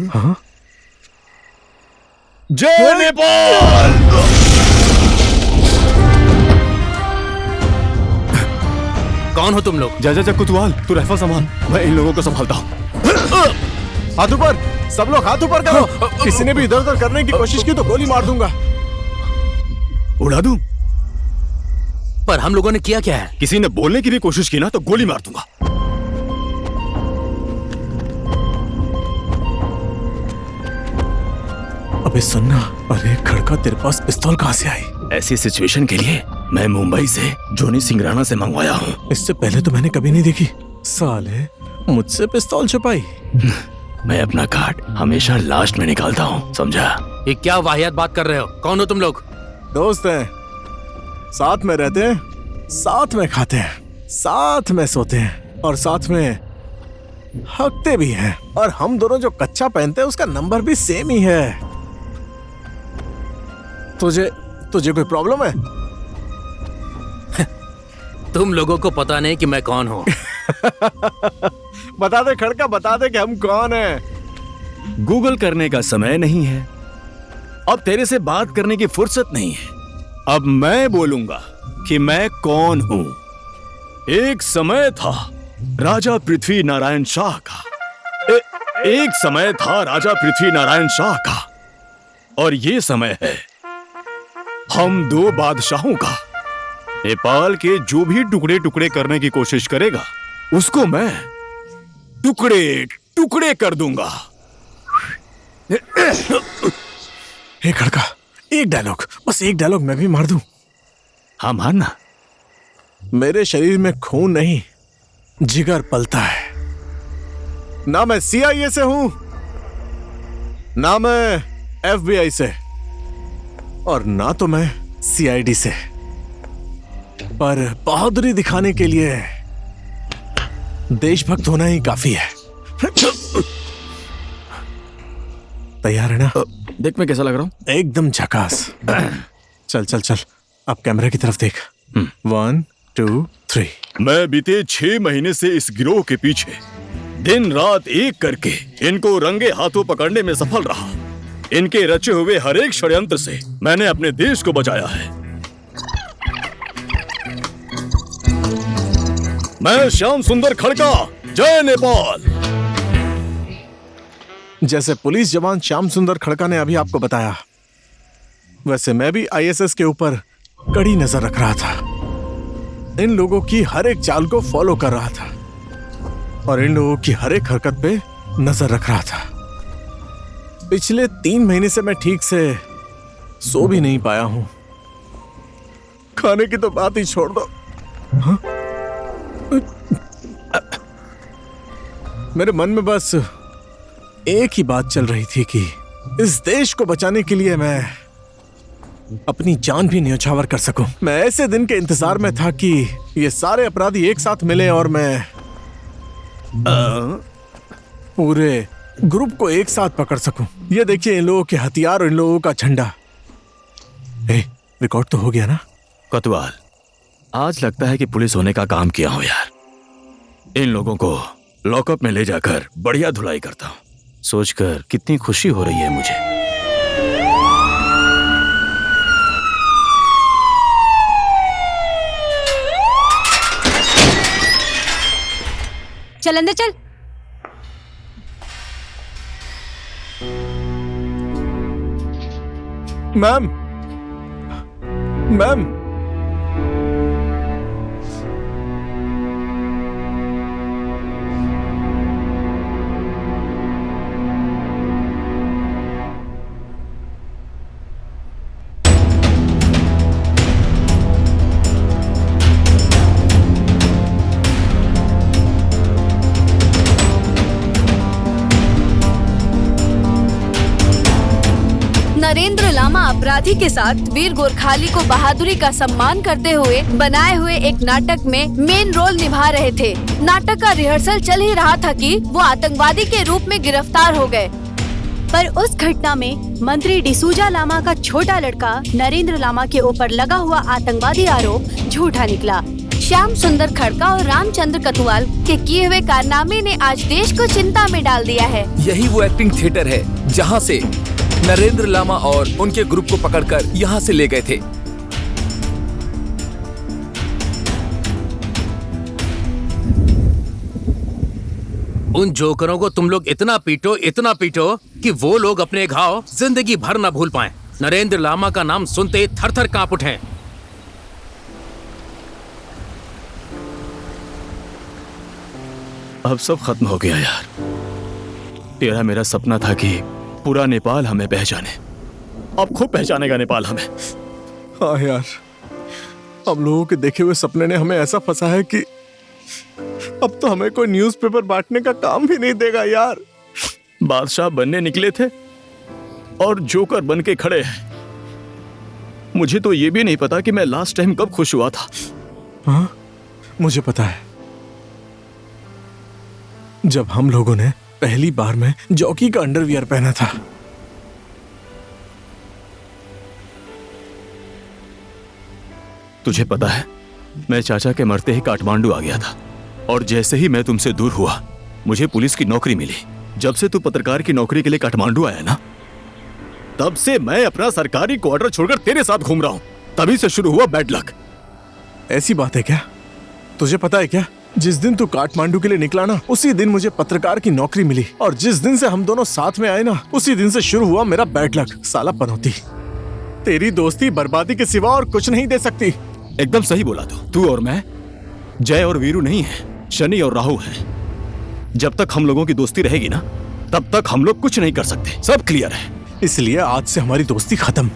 हाँ? जय नेपाल। कौन हो तुम लोग? जा जा जा कुतवाल, तू राइफल संभाल, मैं इन लोगों को संभालता हूँ। हाथ ऊपर, सब लोग हाथ ऊपर करो। किसी ने भी इधर उधर करने की कोशिश की तो गोली मार दूंगा। उड़ा दूं? पर हम लोगों ने किया क्या है? किसी ने बोलने की भी कोशिश की ना तो गोली मार दूंगा। अबे सुनना, अरे खड़का, तेरे पास पिस्तौल कहाँ से आई? ऐसी सिचुएशन के लिए मैं मुंबई से जोनी सिंह राणा से मंगवाया हूँ। इससे पहले तो मैंने कभी नहीं देखी। साले, मुझसे पिस्तौल छुपाई। मैं अपना कार्ड हमेशा लास्ट में निकालता हूँ, समझा? ये क्या वाहियात बात कर रहे हो? कौन हो तुम लोग? दोस्त हैं, साथ में रहते हैं, साथ में खाते हैं, साथ में सोते हैं और साथ में हकते भी हैं। और हम दोनों जो कच्चा पहनते हैं उसका नंबर भी सेम ही है। तुझे कोई प्रॉब्लम है? तुम लोगों को पता नहीं कि मैं कौन हूँ। बता दे खड़का, बता दे कि हम कौन हैं। गूगल करने का समय नहीं है, अब तेरे से बात करने की फुर्सत नहीं है। अब मैं बोलूंगा कि मैं कौन हूं। एक समय था राजा पृथ्वी नारायण शाह का। एक समय था राजा पृथ्वी नारायण शाह का, और ये समय है हम दो बादशाहों का। नेपाल के जो भी टुकड़े टुकड़े करने की कोशिश करेगा उसको मैं टुकड़े टुकड़े कर दूंगा। हे खड़का, एक डायलॉग, बस एक डायलॉग मैं भी मार दूं। हाँ मारना। मेरे शरीर में खून नहीं, जिगर पलता है। ना मैं CIA से हूं, ना मैं FBI से, और ना तो मैं CID से। पर बहादुरी दिखाने के लिए देशभक्त होना ही काफी है। तैयार है ना? देख मैं कैसा लग रहा हूं? एकदम झकास। चल चल चल, अब कैमरे की तरफ देख। 1 2 3। मैं बीते 6 महीने से इस गिरोह के पीछे दिन रात एक करके इनको रंगे हाथों पकड़ने में सफल रहा। इनके रचे हुए हर एक षड्यंत्र से मैंने अपने देश को बचाया है। मैं श्याम सुंदर खड़का, जय नेपाल। जैसे पुलिस जवान श्याम सुंदर खड़का ने अभी आपको बताया, वैसे मैं भी ISS के ऊपर कड़ी नजर रख रहा था। इन लोगों की हर एक चाल को फॉलो कर रहा था और इन लोगों की हर एक हरकत पे नजर रख रहा था। पिछले 3 महीने से मैं ठीक से सो भी नहीं पाया हूं। खाने की तो बात ही छोड़ दो। हाँ? मेरे मन में बस एक ही बात चल रही थी कि इस देश को बचाने के लिए मैं अपनी जान भी न्यौछावर कर सकूं। मैं ऐसे दिन के इंतजार में था कि ये सारे अपराधी एक साथ मिले और मैं पूरे ग्रुप को एक साथ पकड़ सकूं। ये देखिए, इन लोगों के हथियार और इन लोगों का झंडा। रिकॉर्ड तो हो गया ना? कोतवाल, आज लगता है कि पुलिस होने का काम किया हूं यार। इन लोगों को लॉकअप में ले जाकर बढ़िया धुलाई करता हूं। सोचकर कितनी खुशी हो रही है मुझे। चल अंदर चल। मैम, मैम, नरेंद्र लामा अपराधी के साथ वीर गोरखाली को बहादुरी का सम्मान करते हुए बनाए हुए एक नाटक में मेन रोल निभा रहे थे। नाटक का रिहर्सल चल ही रहा था कि वो आतंकवादी के रूप में गिरफ्तार हो गए। पर उस घटना में मंत्री डिसूजा लामा का छोटा लड़का नरेंद्र लामा के ऊपर लगा हुआ आतंकवादी आरोप झूठा निकला। श्याम सुंदर खड़का और रामचंद्र कतुवाल के किए हुए कारनामे ने आज देश को चिंता में डाल दिया है। यही वो एक्टिंग थिएटर है जहां से नरेंद्र लामा और उनके ग्रुप को पकड़कर यहां से ले गए थे। उन जोकरों को तुम लोग इतना पीटो कि वो लोग अपने घाव जिंदगी भर न भूल पाएं। नरेंद्र लामा का नाम सुनते थर थर कांप उठें। अब सब खत्म हो गया यार। तेरा मेरा सपना था कि पूरा नेपाल हमें पहचाने, अब खूब पहचानेगा नेपाल हमें। हाँ यार, हम लोगों के देखे हुए सपने ने हमें ऐसा फंसा है कि अब तो हमें कोई न्यूज़पेपर बांटने का काम भी नहीं देगा यार। बादशाह बनने निकले थे और जोकर बन के खड़े हैं। मुझे तो ये भी नहीं पता कि मैं लास्ट टाइम कब खुश हुआ था। हाँ, मुझे पता है, जब हम लोगों ने पहली बार में जॉकी का अंडरवियर पहना था। तुझे पता है, मैं चाचा के मरते ही काठमांडू आ गया था और जैसे ही मैं तुमसे दूर हुआ मुझे पुलिस की नौकरी मिली। जब से तू पत्रकार की नौकरी के लिए काठमांडू आया ना, तब से मैं अपना सरकारी क्वार्टर छोड़कर तेरे साथ घूम रहा हूं। तभी से शुरू हुआ बैड लक। ऐसी बात है क्या? तुझे पता है क्या, जिस दिन तू काठमांडू के लिए निकला ना, उसी दिन मुझे पत्रकार की नौकरी मिली। और जिस दिन से हम दोनों साथ में आए ना, उसी दिन से शुरू हुआ मेरा बैड लक। साला पनौती, तेरी दोस्ती बर्बादी के सिवा और कुछ नहीं दे सकती। एकदम सही बोला तू और मैं जय और वीरू नहीं है, शनि और राहु है। जब तक हम लोगों की दोस्ती रहेगी ना, तब तक हम लोग कुछ नहीं कर सकते। सब क्लियर है। इसलिए आज से हमारी दोस्ती खत्म।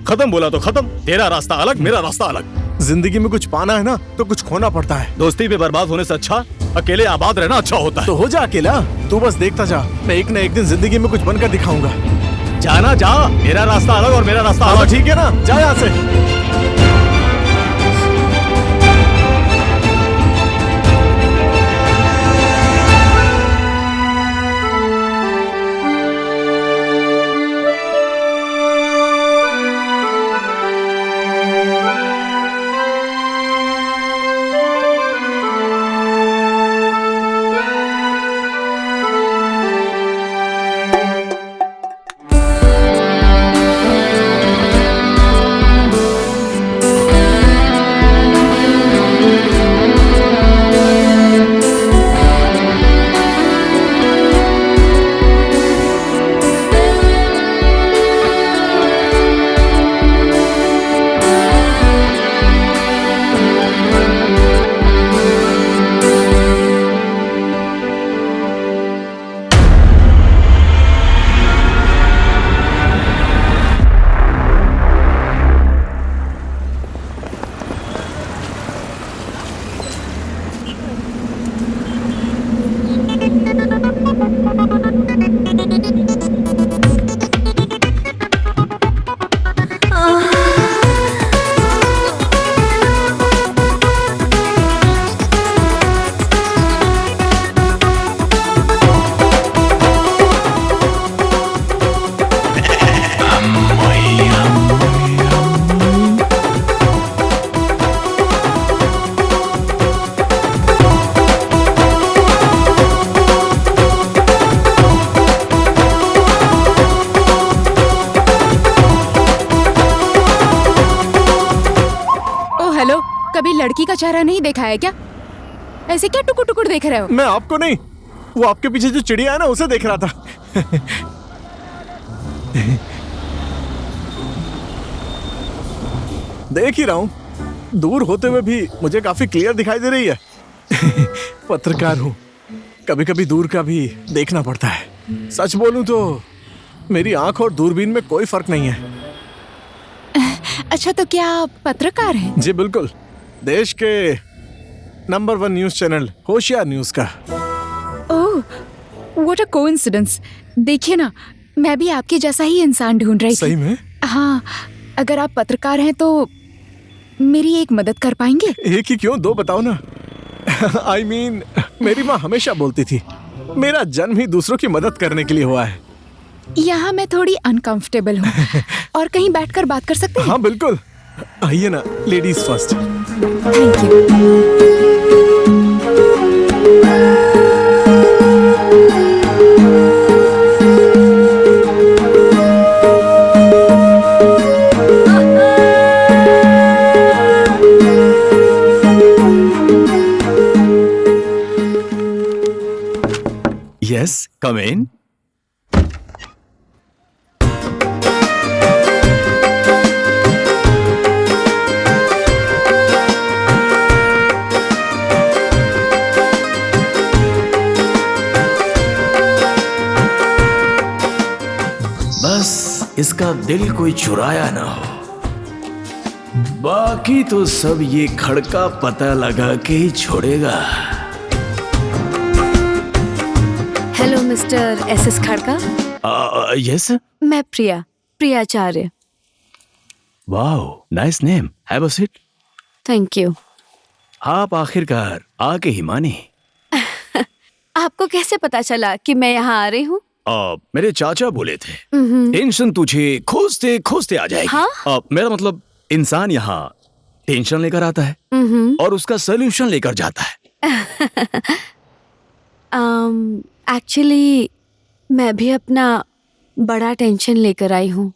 खत्म बोला तो खत्म। तेरा रास्ता अलग, मेरा रास्ता अलग। जिंदगी में कुछ पाना है ना, तो कुछ खोना पड़ता है। दोस्ती पे बर्बाद होने से अच्छा अकेले आबाद रहना अच्छा होता है। तो हो जा अकेला, तू बस देखता जा। मैं एक न एक दिन जिंदगी में कुछ बनकर दिखाऊंगा। जाना जा, तेरा रास्ता अलग और मेरा रास्ता अलग। ठीक है ना, जा यहाँ से। कभी लड़की का चेहरा नहीं देखा है क्या? ऐसे क्या टुकुर टुकुर देख रहे हो? मैं आपको नहीं, वो आपके पीछे जो चिड़िया है ना, उसे देख रहा था। देख ही रहा हूं, दूर होते हुए भी मुझे काफी क्लियर दिखाई दे रही है। पत्रकार हूं, कभी कभी दूर का भी देखना पड़ता है। सच बोलूं तो मेरी आंख और दूरबीन में कोई फर्क नहीं है। अच्छा, तो क्या आप पत्रकार हैं? जी बिल्कुल, देश के नंबर 1 न्यूज चैनल होशियार न्यूज का। ओह, व्हाट अ कोइंसिडेंस। देखिए ना, मैं भी आपके जैसा ही इंसान ढूंढ रही थी। सही में? हाँ, अगर आप पत्रकार हैं तो मेरी एक मदद कर पाएंगे? एक ही क्यों, दो बताओ ना। I mean, मेरी माँ हमेशा बोलती थी, मेरा जन्म ही दूसरों की मदद करने के लिए हुआ है। यहाँ मैं थोड़ी अनकंफर्टेबल हूँ और कहीं बैठकर बात कर सकते हैं? हाँ बिल्कुल, आइए ना, लेडीज फर्स्ट। Thank you. इसका दिल कोई चुराया ना हो। बाकी तो सब ये खड़का पता लगा के ही छोड़ेगा। Hello mister SS Khadka. Yes. मैं Priyacharya. Wow, nice name. Have a seat. Thank you. आप आखिरकार आके ही मानी। आपको कैसे पता चला कि मैं यहाँ आ रही हूँ? मेरे चाचा बोले थे टेंशन तुझे खोजते खोजते आ जाएगी। हाँ? मेरा मतलब इंसान यहाँ टेंशन लेकर आता है और उसका सोल्यूशन लेकर जाता है। एक्चुअली मैं भी अपना बड़ा टेंशन लेकर आई हूँ।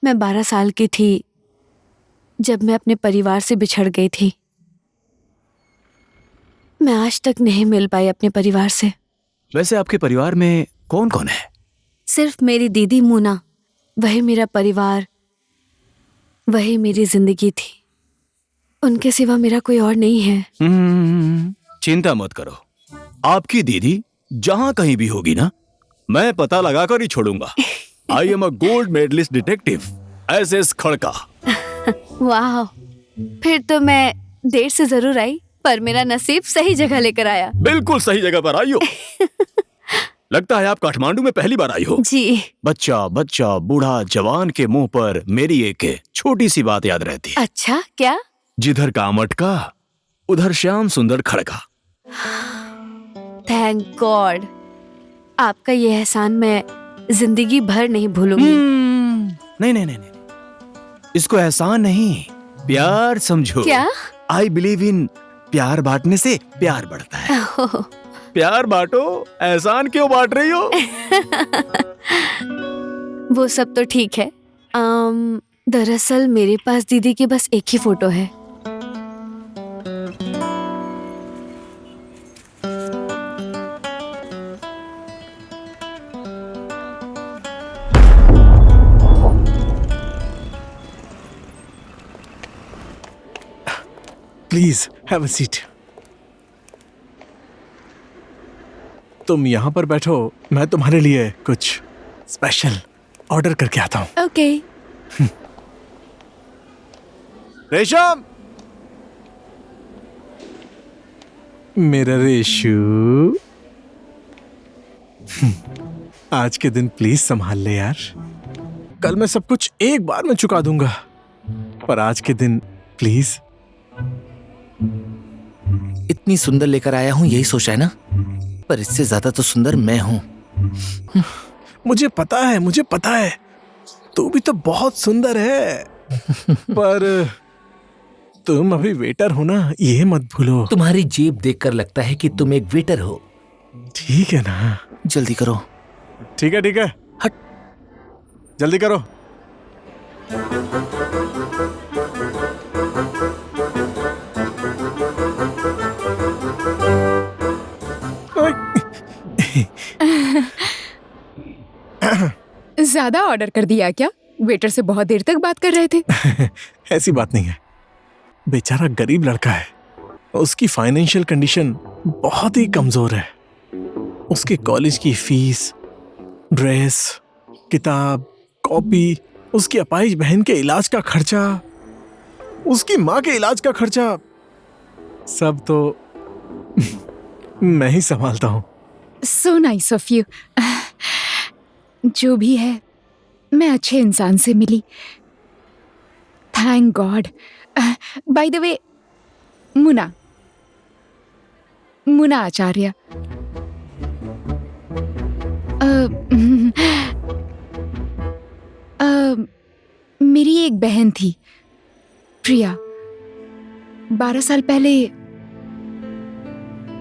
मैं 12 साल की थी जब मैं अपने परिवार से बिछड़ गई थी। मैं आज तक नहीं मिल पाई अपने परिवार से। वैसे आपके परिवार में कौन कौन है? सिर्फ मेरी दीदी मुना, वही मेरा परिवार, वही मेरी जिंदगी थी। उनके सिवा मेरा कोई और नहीं है। चिंता मत करो, आपकी दीदी जहां कहीं भी होगी ना, मैं पता लगा कर ही छोड़ूंगा। I am a gold medalist detective SS Khadka. वाह, फिर तो मैं देर से जरूर आई, पर मेरा नसीब सही जगह लेकर आया। बिल्कुल सही जगह पर आई हो। लगता है आप काठमांडू में पहली बार आई हो। जी। बच्चा बच्चा बूढ़ा जवान के मुंह पर मेरी एक छोटी सी बात याद रहती है। अच्छा, क्या? जिधर काम अटका उधर श्याम सुंदर खड़का। थैंक गॉड, आपका ये एहसान मैं जिंदगी भर नहीं भूलूंगी। नहीं, इसको एहसान नहीं, प्यार समझो। क्या? आई बिलीव इन प्यार बांटने से प्यार बढ़ता है। प्यार बांटो, एहसान क्यों बांट रही हो? वो सब तो ठीक है। दरअसल मेरे पास दीदी की बस एक ही फोटो है। Please have a seat. तुम यहाँ पर बैठो, मैं तुम्हारे लिए कुछ स्पेशल ऑर्डर करके आता हूँ। ओके। रेशम, मेरा रेशू, आज के दिन प्लीज संभाल ले यार। कल मैं सब कुछ एक बार में चुका दूंगा, पर आज के दिन प्लीज। इतनी सुंदर लेकर आया हूँ, यही सोचा है ना, पर इससे ज्यादा तो सुंदर मैं हूँ। मुझे पता है तू भी तो बहुत सुंदर है। पर तुम अभी वेटर हो ना, ये मत भूलो। तुम्हारी जेब देखकर लगता है कि तुम एक वेटर हो। ठीक है ना? जल्दी करो। ठीक है, हट, जल्दी करो। ज्यादा ऑर्डर कर दिया क्या? वेटर से बहुत देर तक बात कर रहे थे। ऐसी बात नहीं है, बेचारा गरीब लड़का है, उसकी फाइनेंशियल कंडीशन बहुत ही कमजोर है। उसके कॉलेज की फीस, ड्रेस, किताब, कॉपी, उसकी अपाहिज बहन के इलाज का खर्चा, उसकी माँ के इलाज का खर्चा, सब तो मैं ही संभालता हूँ। So nice of you. जो भी है, मैं अच्छे इंसान से मिली। Thank God. By the way, Muna Acharya. मेरी एक बहन थी, प्रिया। 12 साल पहले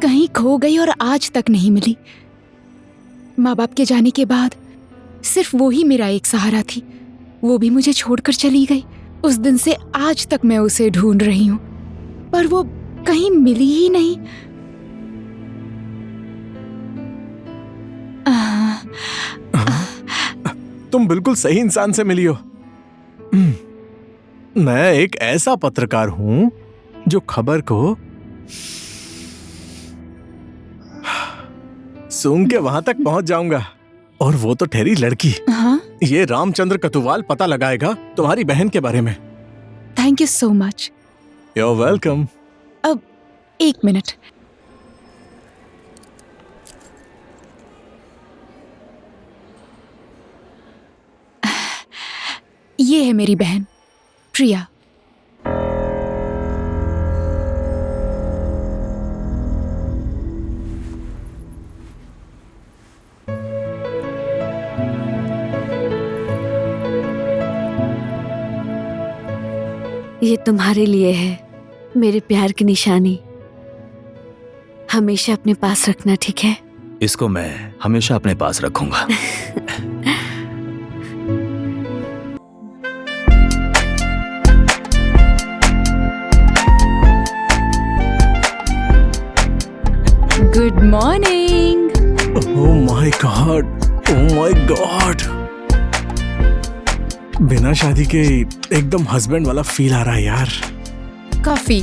कहीं खो गई और आज तक नहीं मिली। माँ बाप के जाने के बाद सिर्फ वो ही मेरा एक सहारा थी। वो भी मुझे छोड़कर चली गई। उस दिन से आज तक मैं उसे ढूंढ रही हूँ, पर वो कहीं मिली ही नहीं। तुम बिल्कुल सही इंसान से मिली हो। मैं एक ऐसा पत्रकार हूं जो खबर को सूंघ के वहां तक पहुंच जाऊंगा और वो तो ठहरी लड़की। हाँ, ये रामचंद्र कतुवाल पता लगाएगा तुम्हारी बहन के बारे में। Thank you so much. You are welcome. अब 1 मिनट। ये है मेरी बहन प्रिया। ये तुम्हारे लिए है, मेरे प्यार की निशानी। हमेशा अपने पास रखना, ठीक है? इसको मैं हमेशा अपने पास रखूंगा। Good morning. Oh my God, oh my God. बिना शादी के एकदम हस्बैंड वाला फील आ रहा है यार। कॉफी।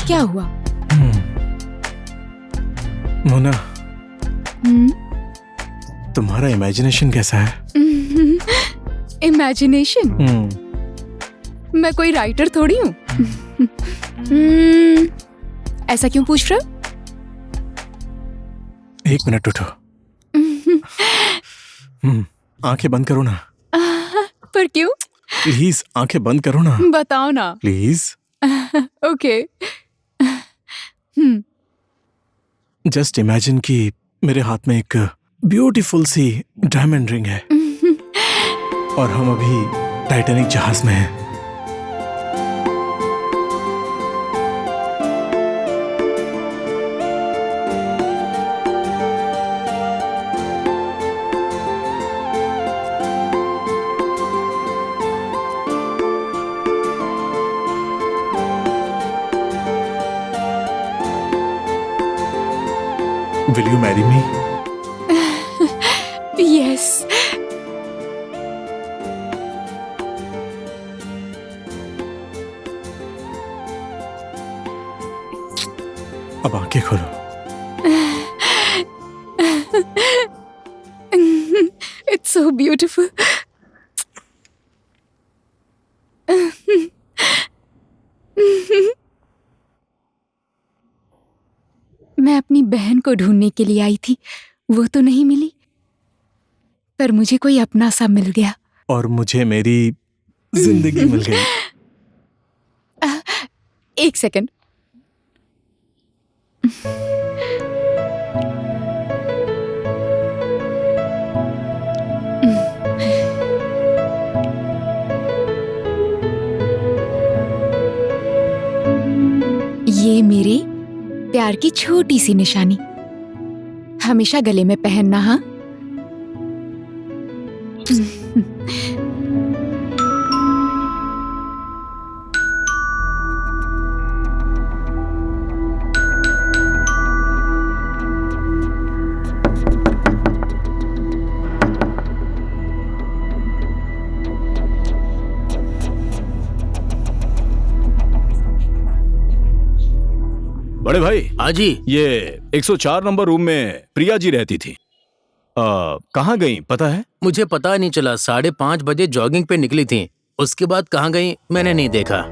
क्या हुआ? मोना, तुम्हारा इमेजिनेशन कैसा है? इमेजिनेशन? मैं कोई राइटर थोड़ी हूँ। ऐसा क्यों पूछ रहे हो? 1 मिनट उठो। आंखें बंद करो ना। पर क्यों? प्लीज आंखें बंद करो ना। बताओ ना। प्लीज। ओके। जस्ट इमेजिन कि मेरे हाथ में एक ब्यूटीफुल सी डायमंड रिंग है और हम अभी टाइटैनिक जहाज में हैं। Will you marry me? Yes. अब आंखें खोलो। It's so beautiful. मैं अपनी बहन को ढूंढने के लिए आई थी, वो तो नहीं मिली, पर मुझे कोई अपना सा मिल गया। और मुझे मेरी जिंदगी मिल गई। 1 सेकंड। ये मेरे प्यार की छोटी सी निशानी, हमेशा गले में पहनना। हाँ, बड़े भाई। हाँ जी। ये 104 नंबर रूम में प्रिया जी रहती थी। कहाँ गई पता है? मुझे पता नहीं चला। 5:30 बजे जॉगिंग पे निकली थी, उसके बाद कहाँ गई मैंने नहीं देखा।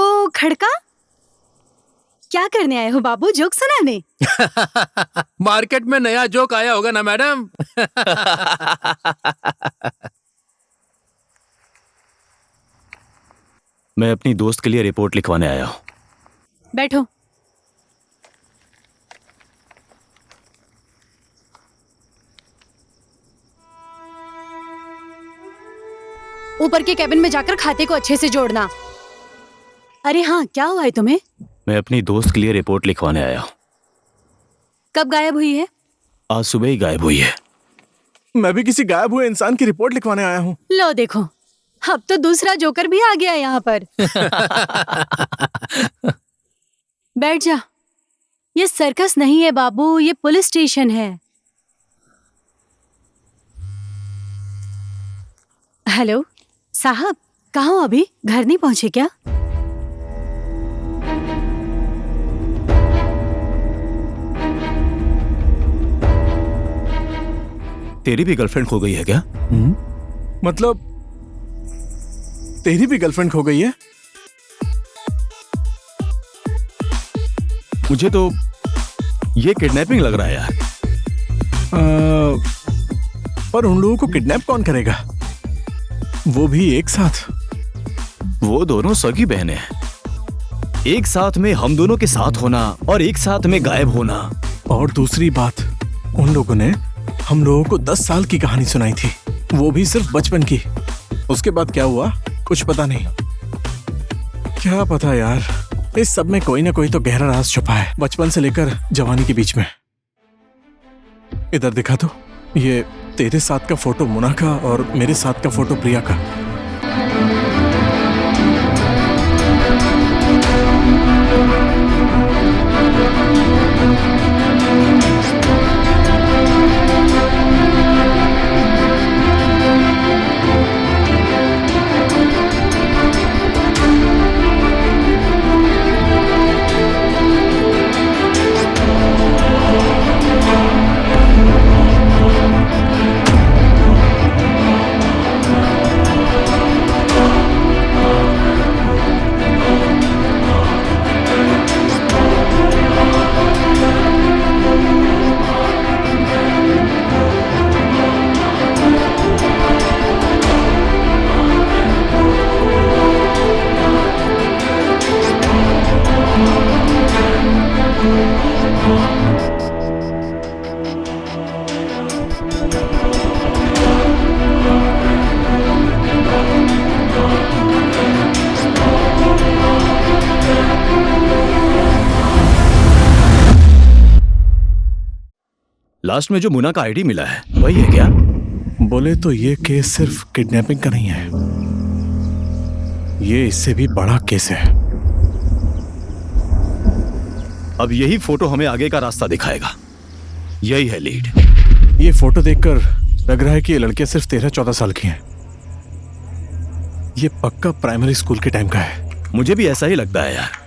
ओ खड़का, क्या करने आए हो बाबू? जोक सुनाने? मार्केट में नया जोक आया होगा ना मैडम। मैं अपनी दोस्त के लिए रिपोर्ट लिखवाने आया हूँ। बैठो। ऊपर के कैबिन में जाकर खाते को अच्छे से जोड़ना। अरे हाँ, क्या हुआ है तुम्हें? मैं अपनी दोस्त के लिए रिपोर्ट लिखवाने आया हूँ। कब गायब हुई है? आज सुबह ही गायब हुई है। मैं भी किसी गायब हुए इंसान की रिपोर्ट लिखवाने आया हूँ। लो देखो, अब तो दूसरा जोकर भी आ गया यहाँ पर। बैठ जा। ये सर्कस नहीं है बाबू, ये पुलिस स्टेशन है। हेलो साहब, कहाँ हो अभी? घर नहीं पहुंचे क्या? तेरी भी गर्लफ्रेंड खो गई है क्या? मतलब तेरी भी गर्लफ्रेंड खो गई है? मुझे तो ये किडनैपिंग लग रहा है यार। पर उन लोगों को किडनैप कौन करेगा, वो भी एक साथ? वो दोनों सगी बहनें हैं। एक साथ में हम दोनों के साथ होना और एक साथ में गायब होना। और दूसरी बात, उन लोगों ने हम लोगों को 10 साल की कहानी सुनाई थी, वो भी सिर्फ बचपन की। उसके बाद क्या हुआ कुछ पता नहीं। क्या पता यार, इस सब में कोई ना कोई तो गहरा राज छुपा है, बचपन से लेकर जवानी के बीच में। इधर दिखा तो, ये तेरे साथ का फोटो मुना का और मेरे साथ का फोटो प्रिया का। लास्ट में जो मुना का आईडी मिला है वही है क्या? बोले तो ये केस सिर्फ किडनैपिंग का नहीं है, ये इससे भी बड़ा केस है। अब यही फोटो हमें आगे का रास्ता दिखाएगा। यही है लीड। ये फोटो देखकर लग रहा है कि ये लड़कियां सिर्फ 13-14 साल की हैं। ये पक्का प्राइमरी स्कूल के टाइम का है। मुझे भी ऐसा ही लगता है यार।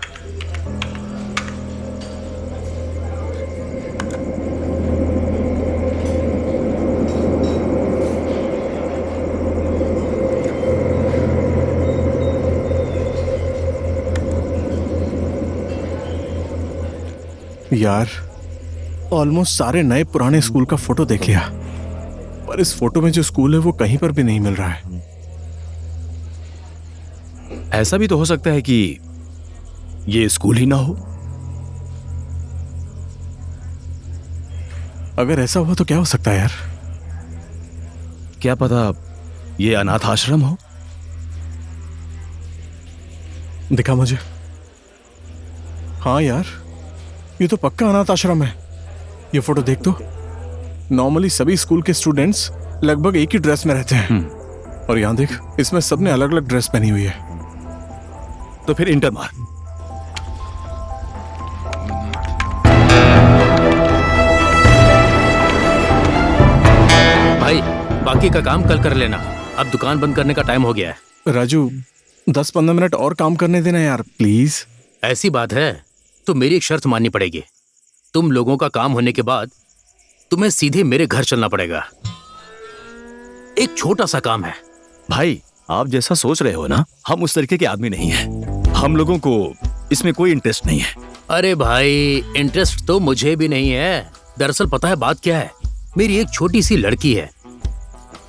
यार ऑलमोस्ट सारे नए पुराने स्कूल का फोटो देख लिया, पर इस फोटो में जो स्कूल है वो कहीं पर भी नहीं मिल रहा है। ऐसा भी तो हो सकता है कि ये स्कूल ही ना हो। अगर ऐसा हुआ तो क्या हो सकता है यार? क्या पता ये अनाथ आश्रम हो। दिखा मुझे। हाँ यार, ये तो पक्का अनाथ आश्रम है। ये फोटो देख तो। नॉर्मली सभी स्कूल के स्टूडेंट्स लगभग एक ही ड्रेस में रहते हैं, और यहाँ देख, इसमें सबने अलग अलग ड्रेस पहनी हुई है। तो फिर इंटर मार। भाई बाकी का काम कल कर लेना, अब दुकान बंद करने का टाइम हो गया है। राजू 10-15 मिनट और काम करने देना यार, प्लीज। ऐसी बात है तो मेरी एक शर्त माननी पड़ेगी। तुम लोगों का काम होने के बाद तुम्हें सीधे मेरे घर चलना पड़ेगा। एक छोटा सा काम है। भाई आप जैसा सोच रहे हो ना, हम उस तरीके के आदमी नहीं हैं। हम लोगों को इसमें कोई इंटरेस्ट नहीं है। अरे भाई, इंटरेस्ट तो मुझे भी नहीं है। दरअसल पता है बात क्या है, मेरी एक छोटी सी लड़की है।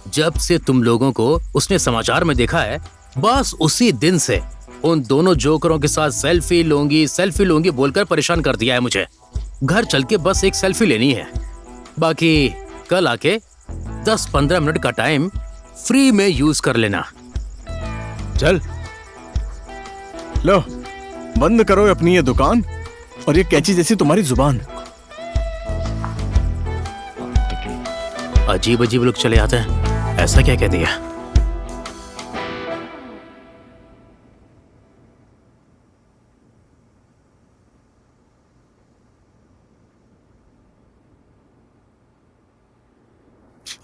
जब से तुम लोगों को उसने समाचार में देखा है, बस उसी दिन से उन दोनों जोकरों के साथ सेल्फी लूंगी बोलकर परेशान कर दिया है मुझे। घर चल के बस एक सेल्फी लेनी है, बाकी कल आके 10-15 मिनट का टाइम फ्री में यूज कर लेना। चल लो, बंद करो अपनी ये दुकान और ये कैची जैसी तुम्हारी जुबान। अजीब अजीब लोग चले आते हैं, ऐसा क्या कह दिया?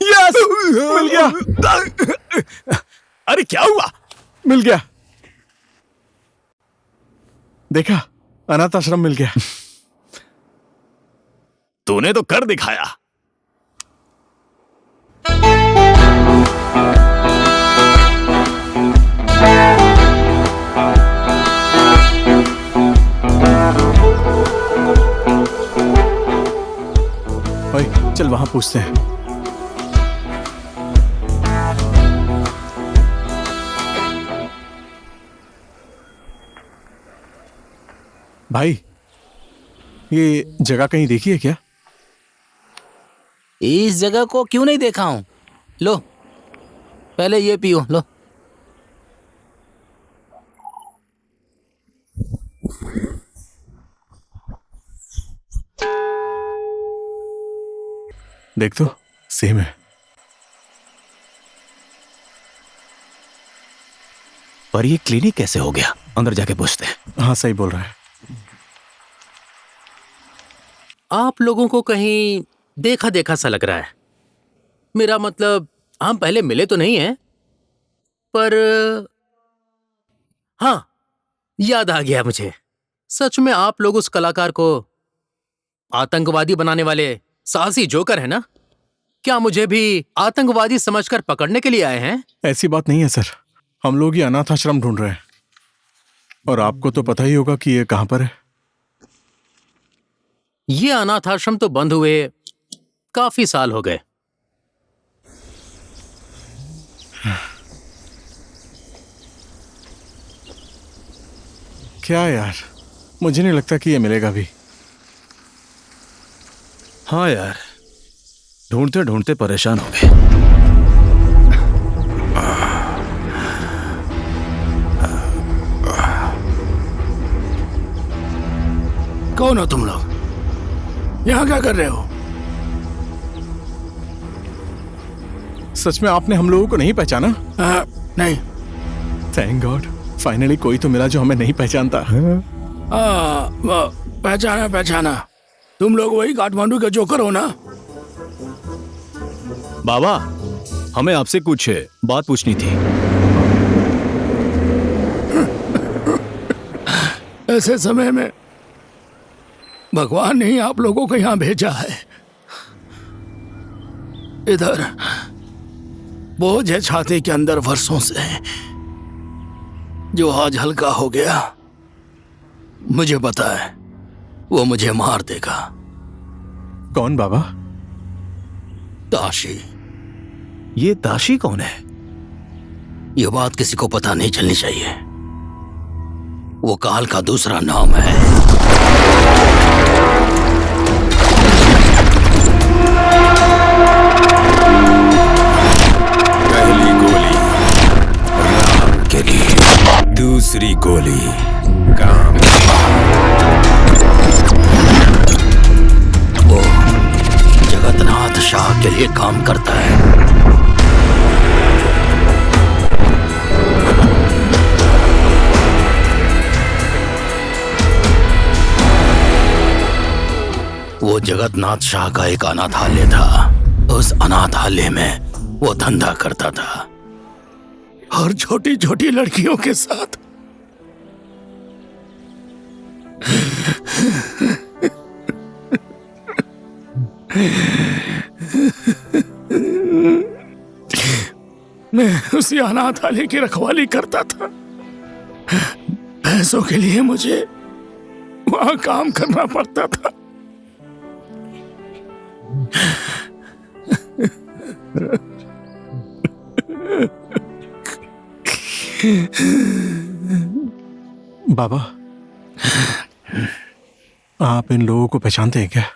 यस, मिल गया। अरे क्या हुआ? मिल गया, देखा, अनाथ आश्रम मिल गया। तूने तो कर दिखाया। भाई चल वहां पूछते हैं। भाई, ये जगह कहीं देखी है क्या? इस जगह को क्यों नहीं देखा हूं? लो, पहले ये पियो, लो। देख तो, सेम है। पर ये क्लिनिक कैसे हो गया? अंदर जाके पूछते हैं। हाँ, सही बोल रहा है। आप लोगों को कहीं देखा देखा सा लग रहा है। मेरा मतलब, हम पहले मिले तो नहीं हैं, पर हाँ, याद आ गया मुझे। सच में आप लोग उस कलाकार को आतंकवादी बनाने वाले साहसी जोकर है ना? क्या मुझे भी आतंकवादी समझकर पकड़ने के लिए आए हैं? ऐसी बात नहीं है सर, हम लोग ये अनाथ आश्रम ढूंढ रहे हैं और आपको तो पता ही होगा कि ये कहां पर है। ये अनाथ आश्रम तो बंद हुए काफी साल हो गए। क्या यार, मुझे नहीं लगता कि ये मिलेगा भी। हाँ यार, ढूंढते ढूंढते परेशान हो गए। कौन हो तुम लोग? यहाँ क्या कर रहे हो? सच में आपने हम लोगों को नहीं पहचाना? नहीं। थैंक गॉड, फाइनली कोई तो मिला जो हमें नहीं पहचानता। पहचाना। तुम लोग वही काठमांडू के जोकर हो ना? बाबा, हमें आपसे कुछ बात पूछनी थी। ऐसे समय में भगवान ने ही आप लोगों को यहाँ भेजा है। इधर बोझ है छाती के अंदर वर्षों से, जो आज हल्का हो गया। मुझे पता है वो मुझे मार देगा। कौन बाबा? दाशी। ये दाशी कौन है? ये बात किसी को पता नहीं चलनी चाहिए। वो काल का दूसरा नाम है। पहली गोली राम के लिए, दूसरी गोली काम। वो जगन्नाथ शाह के लिए काम करता है। वो जगन्नाथ शाह का एक अनाथालय था। उस अनाथालय में वो धंधा करता था और छोटी छोटी लड़कियों के साथ। मैं उसी अनाथालय की रखवाली करता था। पैसों के लिए मुझे वहां काम करना पड़ता था। बाबा, आप इन लोगों को पहचानते हैं क्या?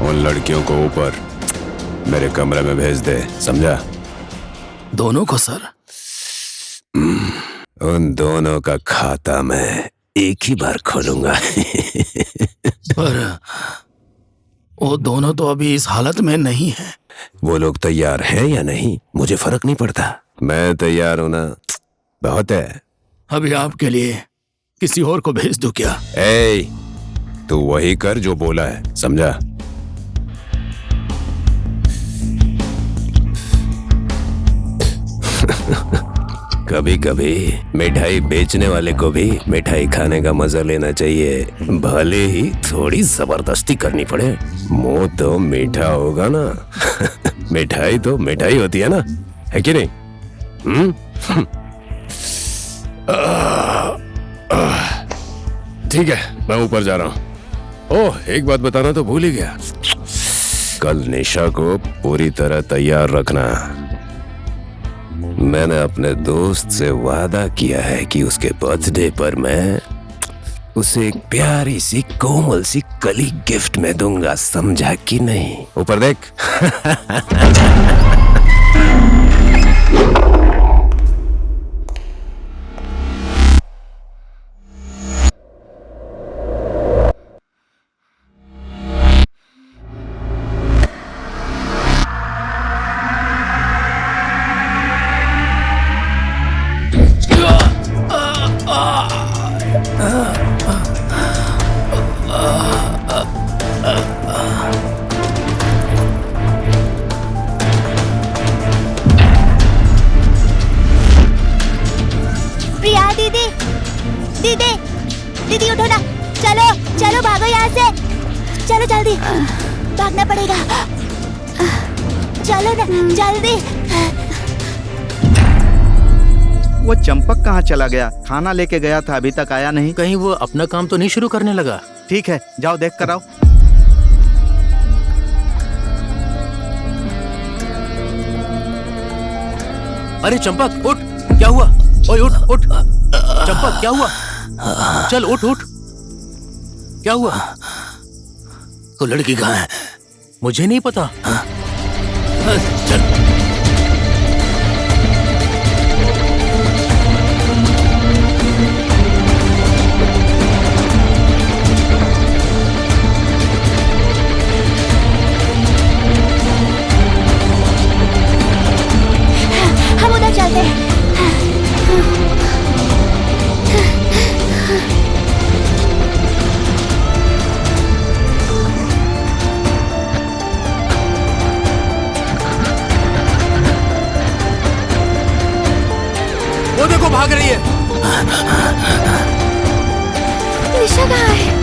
उन लड़कियों को ऊपर मेरे कमरे में भेज दे, समझा? दोनों को सर? उन दोनों का खाता मैं एक ही बार खोलूंगा। पर वो दोनों तो अभी इस हालत में नहीं है। वो लोग तैयार हैं या नहीं मुझे फर्क नहीं पड़ता, मैं तैयार हूं ना, बहुत है। अभी आपके लिए किसी और को भेज दूं क्या? तू वही कर जो बोला है, समझा? कभी कभी मिठाई बेचने वाले को भी मिठाई खाने का मजा लेना चाहिए, भले ही थोड़ी जबरदस्ती करनी पड़े। मुंह तो मीठा होगा ना। मिठाई तो मिठाई होती है ना, है कि नहीं? ठीक है, मैं ऊपर जा रहा हूँ। ओह, एक बात बताना तो भूल ही गया, कल निशा को पूरी तरह तैयार रखना। मैंने अपने दोस्त से वादा किया है कि उसके बर्थडे पर मैं उसे एक प्यारी सी कोमल सी कली गिफ्ट में दूंगा, समझा कि नहीं? ऊपर देख। दीदी उठो ना, चलो चलो भागो यहाँ से, चलो जल्दी, भागना पड़ेगा, चलो ना जल्दी। वो चंपक कहाँ चला गया? खाना लेके गया था, अभी तक आया नहीं। कहीं वो अपना काम तो नहीं शुरू करने लगा? ठीक है, जाओ देख कर आओ। अरे चंपक उठ, क्या हुआ? ओए उठ उठ, चंपक क्या हुआ? चल उठ उठ, क्या हुआ? वो लड़की कहाँ है? मुझे नहीं पता। चल। हम उधर चलते हैं। वो देखो भाग रही है। निशा कहाँ है?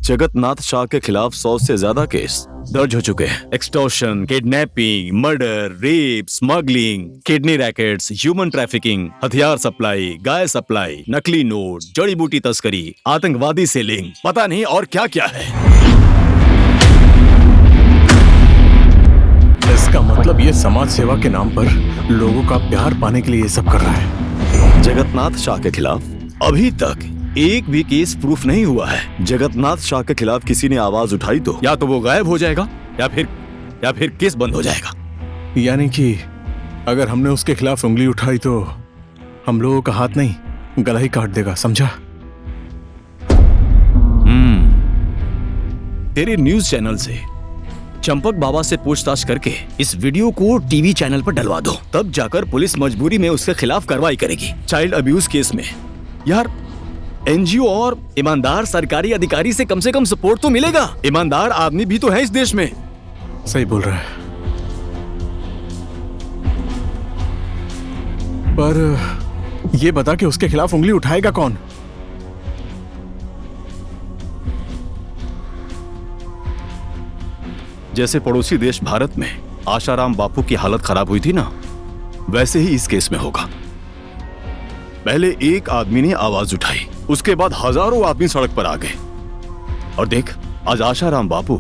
जगतनाथ शाह के खिलाफ 100 से ज्यादा केस दर्ज हो चुके हैं। Extortion, kidnapping, murder, rape, smuggling, kidney rackets, human trafficking, हथियार सप्लाई, गाय सप्लाई, नकली नोट, जड़ी बूटी तस्करी, आतंकवादी से लिंक, पता नहीं और क्या क्या है। इसका मतलब ये समाज सेवा के नाम पर लोगों का प्यार पाने के लिए ये सब कर रहा है। जगतनाथ शाह के खिलाफ अभी तक एक भी केस प्रूफ नहीं हुआ है। जगन्नाथ शाह के खिलाफ किसी ने आवाज उठाई तो या तो वो गायब हो जाएगा या फिर केस बंद हो जाएगा। यानी कि अगर हमने उसके खिलाफ उंगली उठाई तो हम लोगों का हाथ नहीं गला ही काट देगा, समझा? तेरे न्यूज चैनल से चंपक बाबा से पूछताछ करके इस वीडियो को टीवी चैनल पर डलवा दो, तब जाकर पुलिस मजबूरी में उसके खिलाफ कार्रवाई करेगी। चाइल्ड अब्यूज केस में यार एनजीओ और ईमानदार सरकारी अधिकारी से कम सपोर्ट तो मिलेगा। ईमानदार आदमी भी तो है इस देश में। सही बोल रहा है, पर ये बता कि उसके खिलाफ उंगली उठाएगा कौन? जैसे पड़ोसी देश भारत में आशाराम बापू की हालत खराब हुई थी ना, वैसे ही इस केस में होगा। पहले एक आदमी ने आवाज उठाई, उसके बाद हजारों आदमी सड़क पर आ गए। और देख, आज आशाराम बापू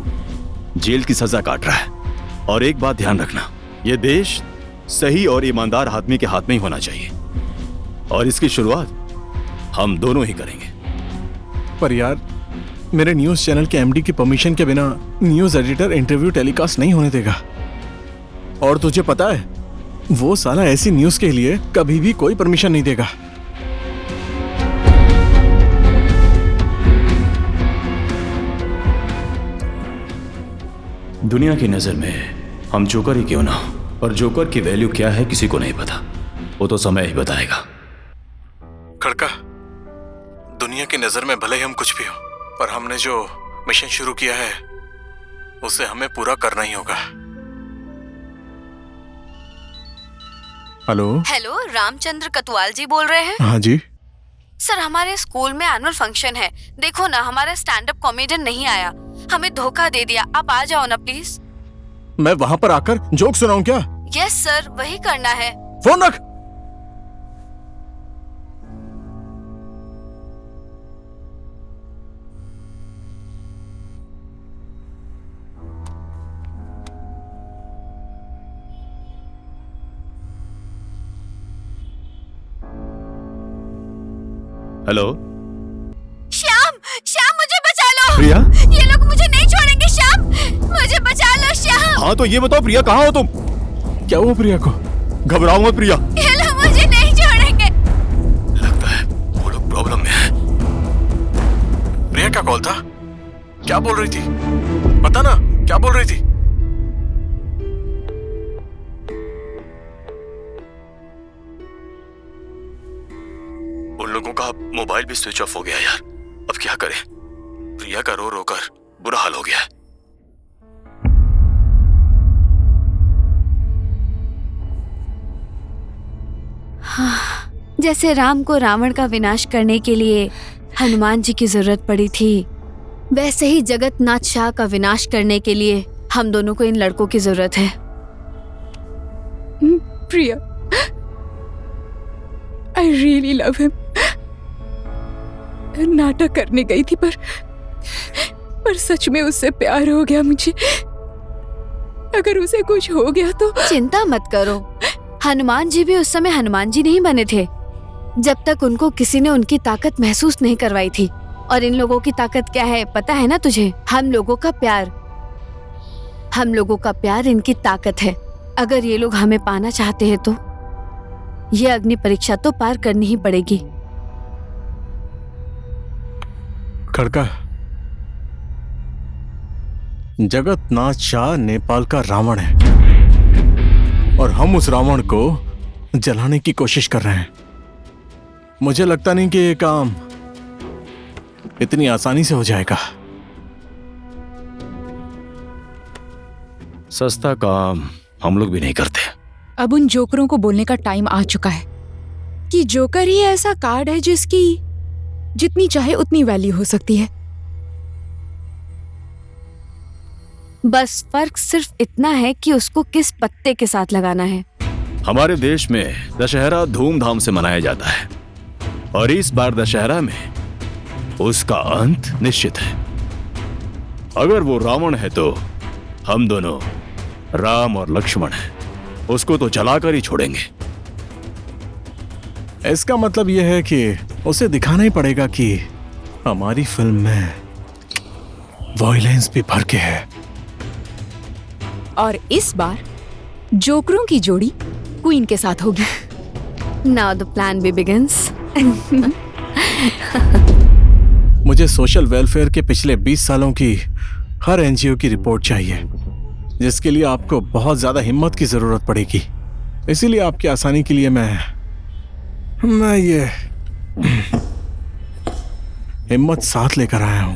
जेल की सजा काट रहा है। और एक बात ध्यान रखना, यह देश सही और ईमानदार आदमी के हाथ में ही होना चाहिए, और इसकी शुरुआत हम दोनों ही करेंगे। पर यार, मेरे न्यूज चैनल के एमडी की परमिशन के बिना न्यूज एडिटर इंटरव्यू टेलीकास्ट नहीं होने देगा। और तुझे पता है, वो साला ऐसी न्यूज के लिए कभी भी कोई परमिशन नहीं देगा। दुनिया की नजर में हम जोकर ही क्यों ना, पर जोकर की वैल्यू क्या है किसी को नहीं पता, वो तो समय ही बताएगा। खड़का, दुनिया की नजर में भले ही हम कुछ भी हो, पर हमने जो मिशन शुरू किया है उसे हमें पूरा करना ही होगा। हेलो हेलो, रामचंद्र कतवाल जी बोल रहे हैं? हाँ जी सर, हमारे स्कूल में एनुअल फंक्शन है। देखो ना, हमारा स्टैंड अप कॉमेडियन नहीं आया, हमें धोखा दे दिया। आप आ जाओ ना प्लीज। मैं वहां पर आकर जोक सुनाऊं क्या? यस सर, वही करना है। फोन रख। हेलो श्याम, श्याम मुझे बचा लो। प्रिया, ये लोग मुझे नहीं छोड़ेंगे। श्याम, मुझे बचा लो। श्याम। हाँ तो ये बताओ प्रिया, कहाँ हो तुम? क्या हुआ प्रिया को? घबराओ मत प्रिया। ये लोग मुझे नहीं छोड़ेंगे। लगता है वो लोग प्रॉब्लम में है। प्रिया का कॉल था? क्या बोल रही थी? पता ना क्या बोल रही थी? उन लोगों का मोबाइल भी स्विच ऑफ हो गया यार। अब क्या करें? प्रिया का रो रो कर बुरा हाल हो गया है। हाँ, जैसे राम को रावण का विनाश करने के लिए हनुमान जी की जरूरत पड़ी थी, वैसे ही जगन्नाथ शाह का विनाश करने के लिए हम दोनों को इन लड़कों की जरूरत है। प्रिया, आई रियली लव हिम। नाटक करने गई थी पर सच में उससे प्यार हो गया मुझे। अगर उसे कुछ हो गया तो। चिंता मत करो, हनुमान जी भी उस समय हनुमान जी नहीं बने थे जब तक उनको किसी ने उनकी ताकत महसूस नहीं करवाई थी। और इन लोगों की ताकत क्या है पता है ना तुझे? हम लोगों का प्यार। हम लोगों का प्यार इनकी ताकत है। अगर ये लोग हमें पाना चाहते हैं तो ये अग्नि परीक्षा तो पार करनी ही पड़ेगी। खड़का, जगन्नाथ शाह नेपाल का रावण है और हम उस रावण को जलाने की कोशिश कर रहे हैं। मुझे लगता नहीं कि ये काम इतनी आसानी से हो जाएगा। सस्ता काम हम लोग भी नहीं करते। अब उन जोकरों को बोलने का टाइम आ चुका है कि जोकर ही ऐसा कार्ड है जिसकी जितनी चाहे उतनी वैल्यू हो सकती है। बस फर्क सिर्फ इतना है कि उसको किस पत्ते के साथ लगाना है। हमारे देश में दशहरा धूमधाम से मनाया जाता है और इस बार दशहरा में उसका अंत निश्चित है। अगर वो रावण है तो हम दोनों राम और लक्ष्मण हैं, उसको तो जलाकर ही छोड़ेंगे। इसका मतलब यह है कि उसे दिखाना ही पड़ेगा कि हमारी फिल्म में वॉयलेंस भी भर के है। और इस बार जोकरों की जोड़ी क्वीन के साथ होगी। Now the plan B begins. मुझे सोशल वेलफेयर के पिछले 20 सालों की हर एनजीओ की रिपोर्ट चाहिए, जिसके लिए आपको बहुत ज्यादा हिम्मत की जरूरत पड़ेगी। इसीलिए आपकी आसानी के लिए मैं ये हिम्मत साथ लेकर आया हूं।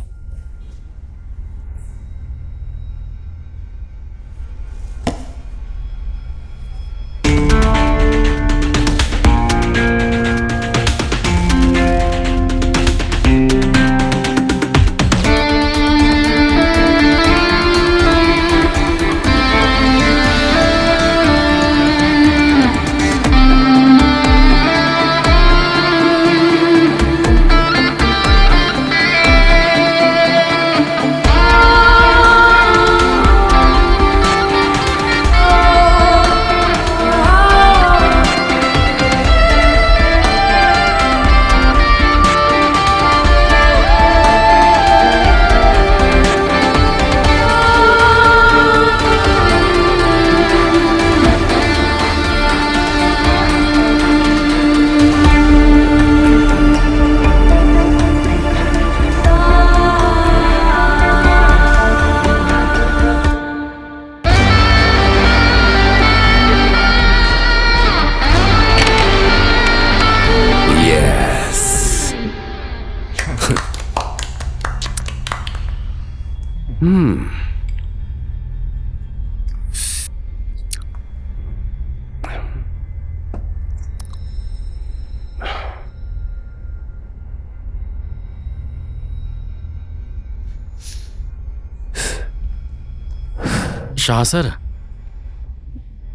Shah sir,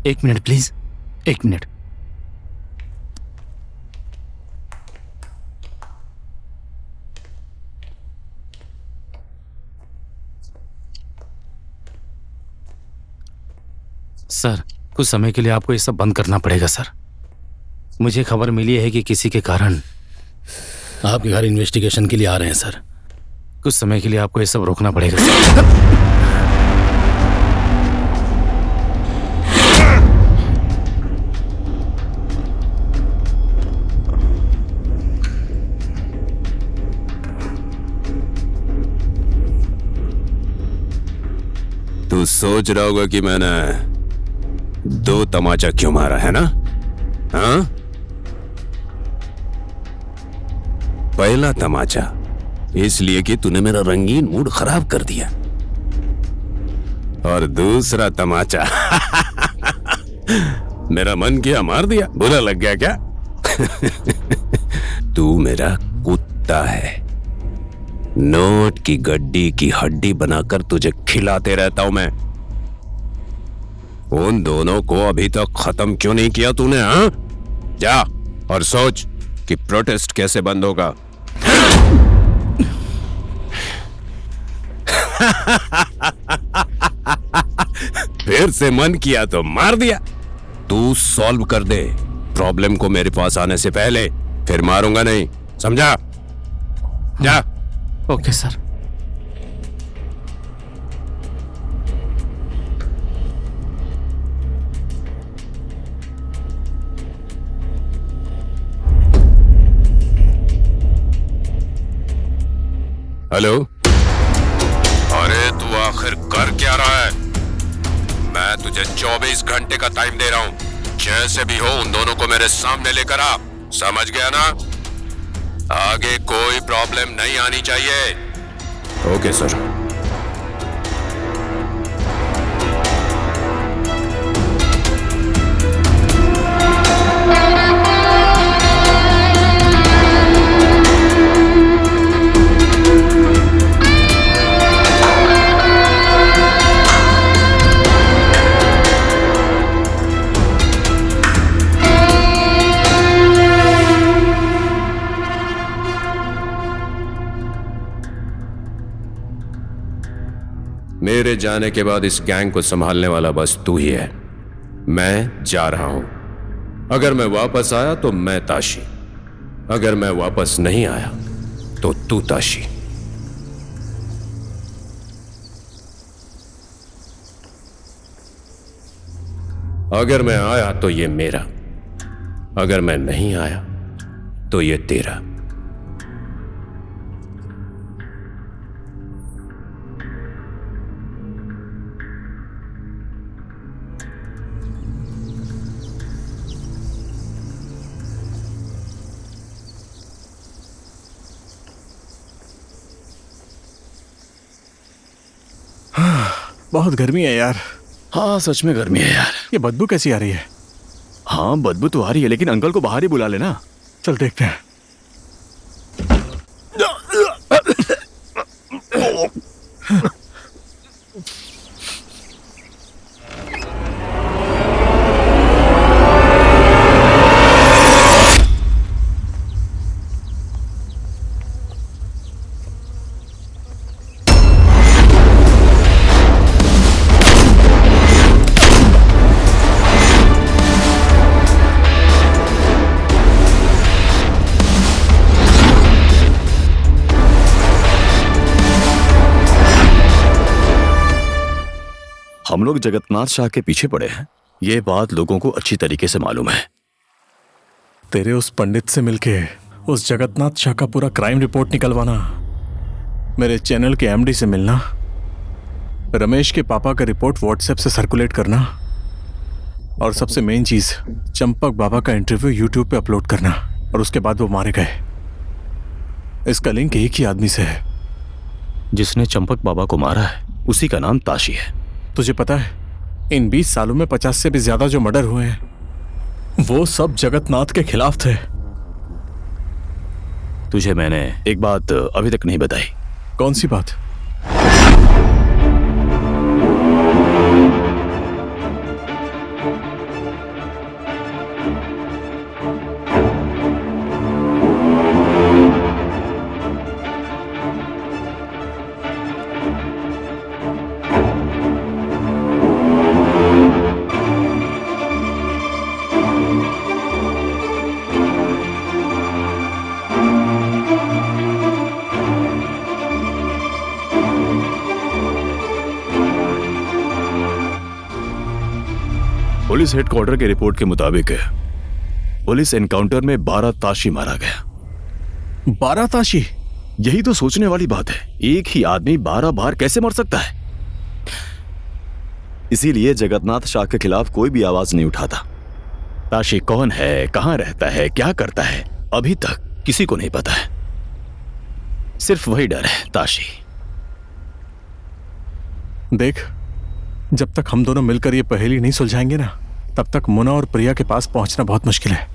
1 minute please, 1 minute. Sir, कुछ समय के लिए आपको ये सब बंद करना पड़ेगा सर। मुझे खबर मिली है कि किसी के कारण आपके घर इन्वेस्टिगेशन के लिए आ रहे हैं सर। कुछ समय के लिए आपको ये सब रोकना पड़ेगा सर। तू सोच रहा होगा कि मैंने 2 तमाचा क्यों मारा है ना? हाँ, पहला तमाचा इसलिए कि तूने मेरा रंगीन मूड खराब कर दिया, और दूसरा तमाचा मेरा मन किया मार दिया। बुरा लग गया क्या? तू मेरा कुत्ता है, नोट की गड्डी की हड्डी बनाकर तुझे खिलाते रहता हूं मैं। उन दोनों को अभी तक खत्म क्यों नहीं किया तूने? हाँ, जा और सोच कि प्रोटेस्ट कैसे बंद होगा। फिर से मन किया तो मार दिया। तू सॉल्व कर दे प्रॉब्लम को मेरे पास आने से पहले, फिर मारूंगा नहीं, समझा? जा। Okay sir. हेलो, अरे तू आखिर कर क्या रहा है? मैं तुझे 24 घंटे का टाइम दे रहा हूं, जैसे भी हो उन दोनों को मेरे सामने लेकर आ। समझ गया ना? आगे कोई प्रॉब्लम नहीं आनी चाहिए। Okay sir. मेरे जाने के बाद इस गैंग को संभालने वाला बस तू ही है। मैं जा रहा हूं। अगर मैं वापस आया तो मैं ताशी, अगर मैं वापस नहीं आया तो तू ताशी। अगर मैं आया तो ये मेरा, अगर मैं नहीं आया तो ये तेरा। बहुत गर्मी है यार। हाँ सच में गर्मी है यार। ये बदबू कैसी आ रही है? हाँ बदबू तो आ रही है, लेकिन अंकल को बाहर ही बुला लेना। चल देखते हैं। हम लोग जगन्नाथ शाह के पीछे पड़े हैं, ये बात लोगों को अच्छी तरीके से मालूम है। तेरे उस पंडित से मिलके उस जगन्नाथ शाह का पूरा क्राइम रिपोर्ट निकलवाना, मेरे चैनल के एमडी से मिलना, रमेश के पापा का रिपोर्ट व्हाट्सएप से सर्कुलेट करना, और सबसे मेन चीज चंपक बाबा का इंटरव्यू यूट्यूब पे अपलोड करना, और उसके बाद वो मारे गए। इसका लिंक एक ही आदमी से है। जिसने चंपक बाबा को मारा है उसी का नाम ताशी है। तुझे पता है इन 20 सालों में 50 से भी ज्यादा जो मर्डर हुए हैं वो सब जगन्नाथ के खिलाफ थे। तुझे मैंने एक बात अभी तक नहीं बताई। कौन सी बात? पुलिस हेडक्वार्टर के रिपोर्ट के मुताबिक पुलिस एनकाउंटर में 12 ताशी मारा गया। 12 ताशी? यही तो सोचने वाली बात है, एक ही आदमी 12 बार कैसे मर सकता है। इसीलिए जगन्नाथ शाह के खिलाफ कोई भी आवाज नहीं उठाता। ताशी कौन है, कहां रहता है, क्या करता है, अभी तक किसी को नहीं पता है। सिर्फ वही डर है, ताशी। देख, जब तक हम दोनों मिलकर ये पहेली नहीं सुलझाएंगे ना, तब तक मुन्ना और प्रिया के पास पहुंचना बहुत मुश्किल है।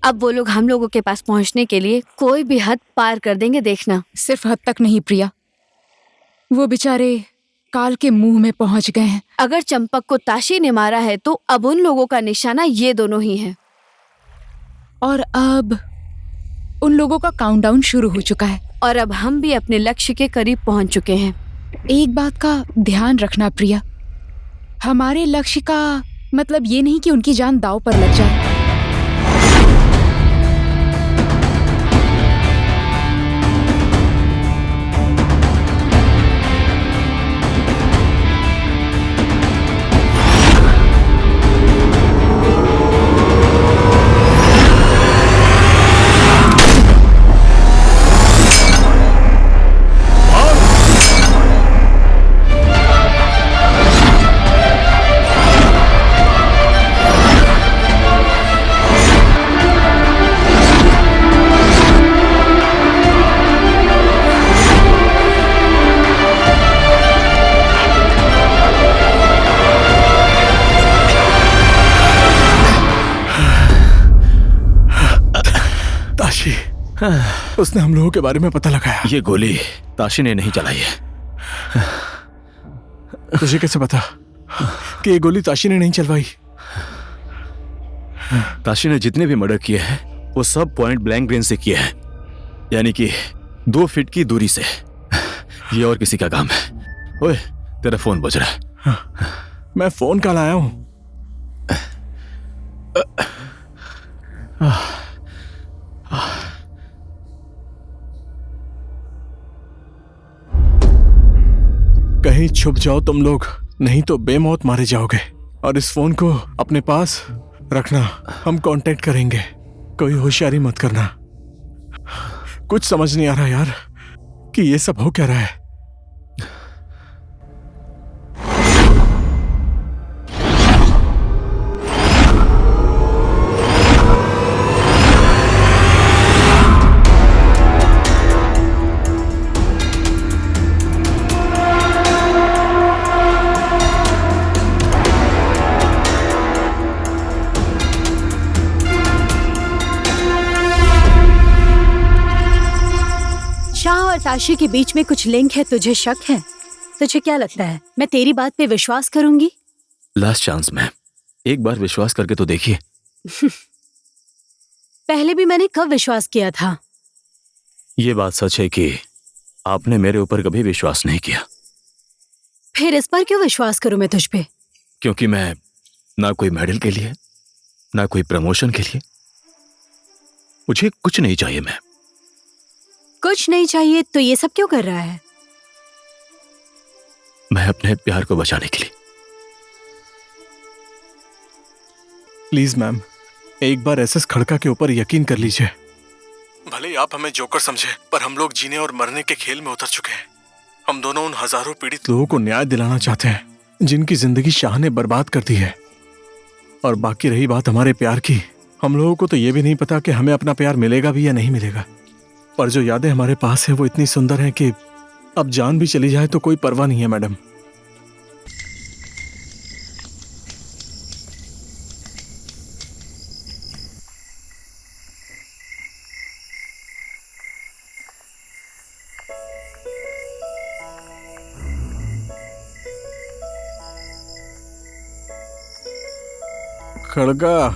अब वो लोग हम लोगों के पास पहुंचने के लिए कोई भी हद पार कर देंगे, देखना। सिर्फ हद तक नहीं प्रिया, वो बेचारे काल के मुंह में पहुंच गए हैं। अगर चंपक को ताशी ने मारा है तो अब उन लोगों का निशाना ये दोनों ही है। और अब उन लोगों का काउंटडाउन शुरू हो चुका है। और अब हम भी अपने लक्ष्य के करीब पहुंच चुके हैं। एक बात का ध्यान रखना प्रिया, हमारे लक्ष्य का मतलब ये नहीं कि उनकी जान दांव पर लग जाए। उसने हम लोगों के बारे में पता लगाया। ये गोली ताशी ने नहीं चलाई है। तुझे कैसे पता कि ये गोली ताशी ने नहीं चलवाई? ताशी ने जितने भी मर्डर किए हैं वो सब पॉइंट ब्लैंक रेंज से किए हैं, यानी कि 2 फीट की दूरी से। ये और किसी का काम है। ओए, तेरा फोन बज रहा है। हाँ, मैं फोन कल आया हूं। कहीं छुप जाओ तुम लोग, नहीं तो बेमौत मारे जाओगे। और इस फोन को अपने पास रखना, हम कांटेक्ट करेंगे। कोई होशियारी मत करना। कुछ समझ नहीं आ रहा यार कि ये सब हो क्या रहा है। शाह और ताशी के बीच में कुछ लिंक है, तुझे शक है? तुझे क्या लगता है मैं तेरी बात पे विश्वास करूंगी? लास्ट चांस मैम, एक बार विश्वास करके तो देखिए। पहले भी मैंने कब विश्वास किया था? ये बात सच है कि आपने मेरे ऊपर कभी विश्वास नहीं किया। फिर इस पर क्यों विश्वास करूं मैं तुझ पे? क्योंकि मैं ना कोई मेडल के लिए, ना कोई प्रमोशन के लिए, मुझे कुछ नहीं चाहिए। मैं कुछ नहीं चाहिए तो ये सब क्यों कर रहा है? मैं अपने प्यार को बचाने के लिए। प्लीज मैम, एक बार एसएस खड़का के ऊपर यकीन कर लीजिए। भले ही आप हमें जोकर समझे, पर हम लोग जीने और मरने के खेल में उतर चुके हैं। हम दोनों उन हजारों पीड़ित लोगों को न्याय दिलाना चाहते हैं जिनकी जिंदगी शाह ने बर्बाद कर दी है। और बाकी रही बात हमारे प्यार की, हम लोगों को तो ये भी नहीं पता कि हमें अपना प्यार मिलेगा भी या नहीं मिलेगा। पर जो यादें हमारे पास है वो इतनी सुंदर हैं कि अब जान भी चली जाए तो कोई परवाह नहीं है मैडम। खड़का,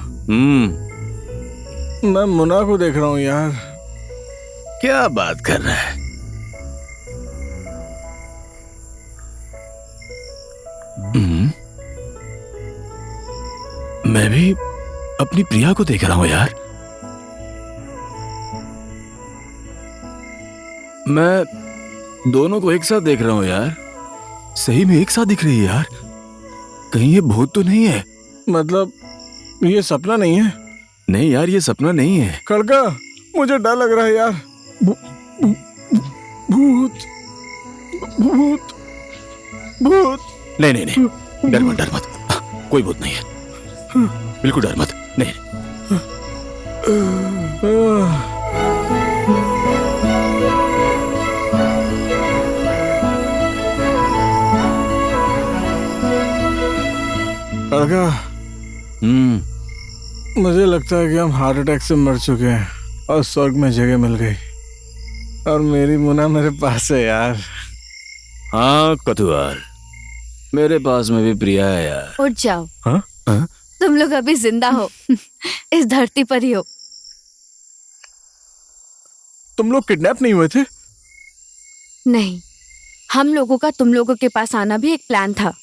मैं मुन्ना को देख रहा हूँ यार। क्या बात कर रहा है? मैं भी अपनी प्रिया को देख रहा हूं यार। मैं दोनों को एक साथ देख रहा हूं यार। सही में एक साथ दिख रही है यार। कहीं ये भूत तो नहीं है? मतलब ये सपना नहीं है? नहीं यार, ये सपना नहीं है। खड़का, मुझे डर लग रहा है यार। भूत भूत भूत। नहीं नहीं नहीं, डर मत, डर मत। कोई भूत नहीं है, बिल्कुल डर मत। नहीं। खड़का, मुझे लगता है कि हम हार्ट अटैक से मर चुके हैं और स्वर्ग में जगह मिल गई। और मेरी मुन्ना मेरे पास है यार। हाँ कतुआल, मेरे पास में भी प्रिया है यार। उठ जाओ। हाँ? हाँ? तुम लोग अभी जिंदा हो, इस धरती पर ही हो। तुम लोग किडनैप नहीं हुए थे? नहीं, हम लोगों का तुम लोगों के पास आना भी एक प्लान था।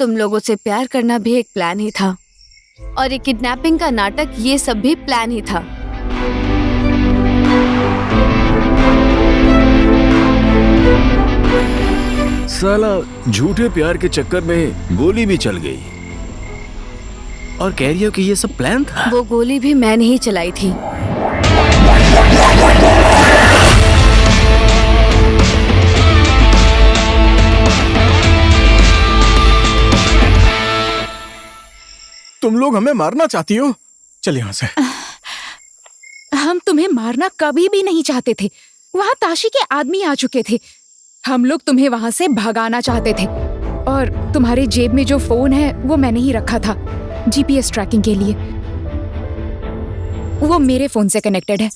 तुम लोगों से प्यार करना भी एक प्लान ही था। और ये किडनैपिंग का नाटक, ये सब भी प्लान ही था। साला झूठे प्यार के चक्कर में गोली भी चल गई और कह रही हो कि ये सब प्लान था। वो गोली भी मैंने ही चलाई थी। तुम लोग हमें मारना चाहती हो? चल यहाँ से। हम तुम्हें मारना कभी भी नहीं चाहते थे। वहाँ ताशी के आदमी आ चुके थे। हम लोग तुम्हें वहाँ से भगाना चाहते थे। और तुम्हारे जेब में जो फोन है वो मैंने ही रखा था जीपीएस ट्रैकिंग के लिए। वो मेरे फोन से कनेक्टेड है।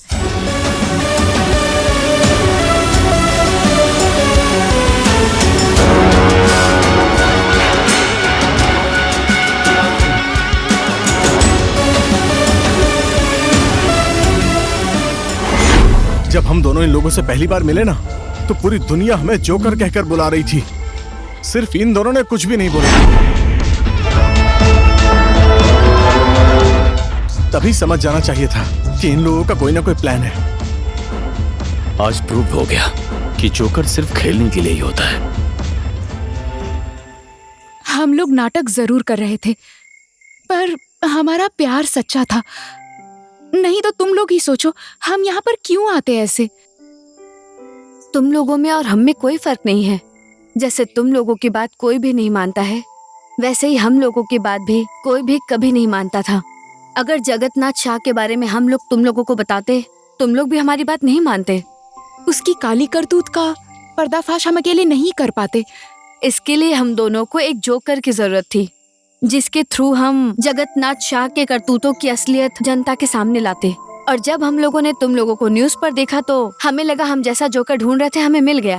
जब हम दोनों इन लोगों से पहली बार मिले ना, तो पूरी दुनिया हमें जोकर कहकर बुला रही थी। सिर्फ इन दोनों ने कुछ भी नहीं बोला। तभी समझ जाना चाहिए था कि इन लोगों का कोई ना कोई प्लान है। आज प्रूव हो गया कि जोकर सिर्फ खेलने के लिए ही होता है। हम लोग नाटक जरूर कर रहे थे, पर हमारा प्यार सच्चा था। नहीं तो तुम लोग ही सोचो, हम यहाँ पर क्यों आते ऐसे? तुम लोगों में और हम में कोई फर्क नहीं है। जैसे तुम लोगों की बात कोई भी नहीं मानता है, वैसे ही हम लोगों की बात भी कोई भी कभी नहीं मानता था। अगर जगतनाथ शाह के बारे में हम लोग तुम लोगों को बताते, तुम लोग भी हमारी बात नहीं मानते। उसकी काली करतूत का पर्दाफाश हम अकेले नहीं कर पाते। इसके लिए हम दोनों को एक जोकर की जरूरत थी, जिसके थ्रू हम जगतनाथ शाह के करतूतों की असलियत जनता के सामने लाते। और जब हम लोगों ने तुम लोगों को न्यूज़ पर देखा तो हमें लगा हम जैसा जोकर ढूंढ रहे थे हमें मिल गया।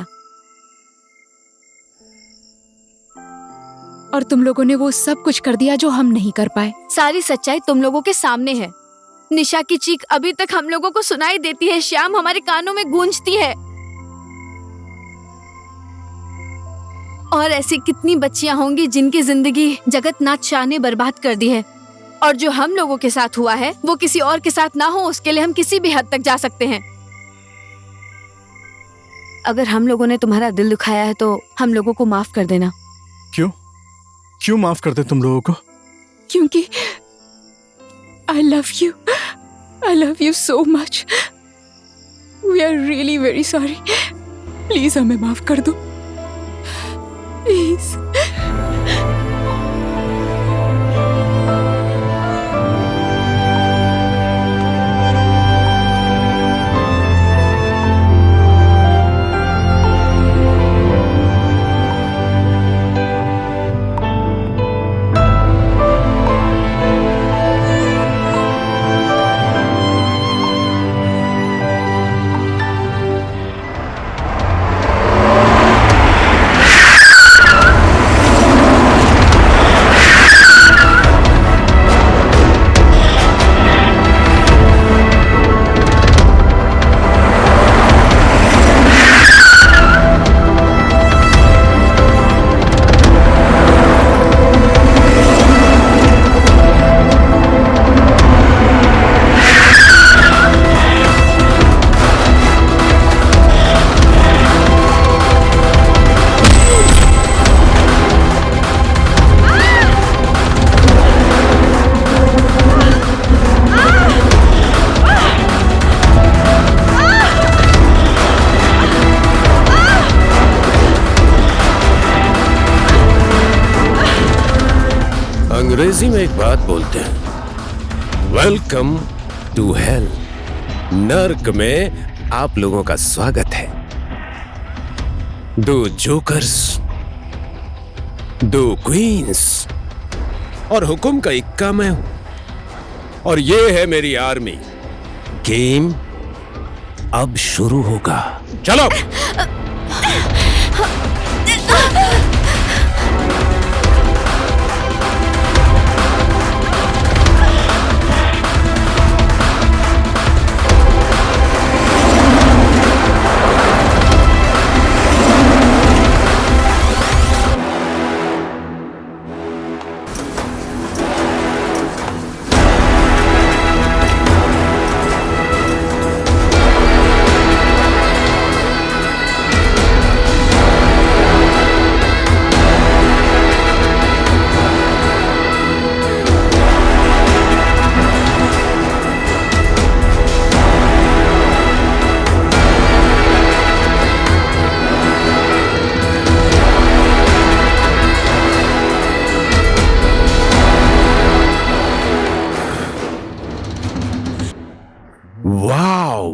और तुम लोगों ने वो सब कुछ कर दिया जो हम नहीं कर पाए। सारी सच्चाई तुम लोगों के सामने है। निशा की चीख अभी तक हम लोगों को सुनाई देती है, श्याम हमारे कानों में गूंजती है। और ऐसी कितनी बच्चियां होंगी जिनकी जिंदगी जगतनाथ शाह ने बर्बाद कर दी है। और जो हम लोगों के साथ हुआ है वो किसी और के साथ ना हो, उसके लिए हम किसी भी हद तक जा सकते हैं। अगर हम लोगों ने तुम्हारा दिल दुखाया है तो हम लोगों को माफ कर देना। क्यों? क्यों माफ कर दे तुम लोगों को? क्योंकि I love you so much. We are really very sorry. Please हमें माफ कर दो, प्लीज। अंग्रेजी में एक बात बोलते हैं, वेलकम टू हेल। नर्क में आप लोगों का स्वागत है। 2 जोकर्स, 2 क्वींस और हुकुम का इक्का मैं हूं। और ये है मेरी आर्मी। गेम अब शुरू होगा। चलो।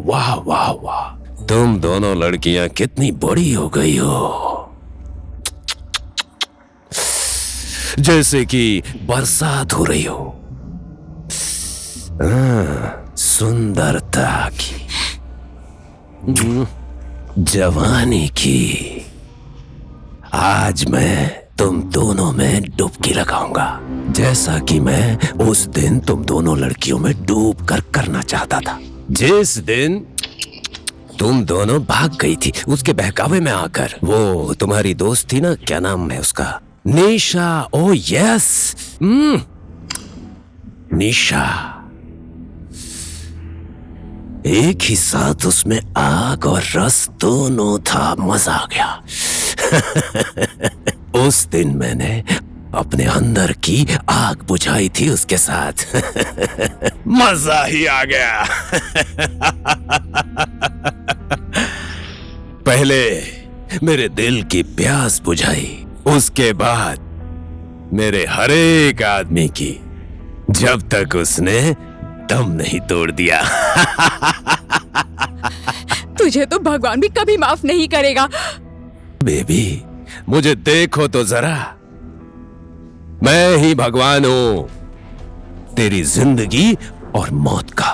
वाह वाह वाह, तुम दोनों लड़कियां कितनी बड़ी हो गई हो, जैसे कि बरसात हो रही हो। सुंदरता की, जवानी की। आज मैं तुम दोनों में डुबकी लगाऊंगा, जैसा कि मैं उस दिन तुम दोनों लड़कियों में डूब कर करना चाहता था। जिस दिन तुम दोनों भाग गई थी उसके बहकावे में आकर। वो तुम्हारी दोस्त थी ना, क्या नाम है उसका? निशा। ओ यस, निशा। एक ही साथ उसमें आग और रस दोनों था, मजा आ गया। उस दिन मैंने अपने अंदर की आग बुझाई थी उसके साथ। मजा ही आ गया। पहले मेरे दिल की प्यास बुझाई, उसके बाद मेरे हर एक आदमी की, जब तक उसने दम नहीं तोड़ दिया। तुझे तो भगवान भी कभी माफ नहीं करेगा। बेबी मुझे देखो तो जरा, मैं ही भगवान हूं तेरी जिंदगी और मौत का।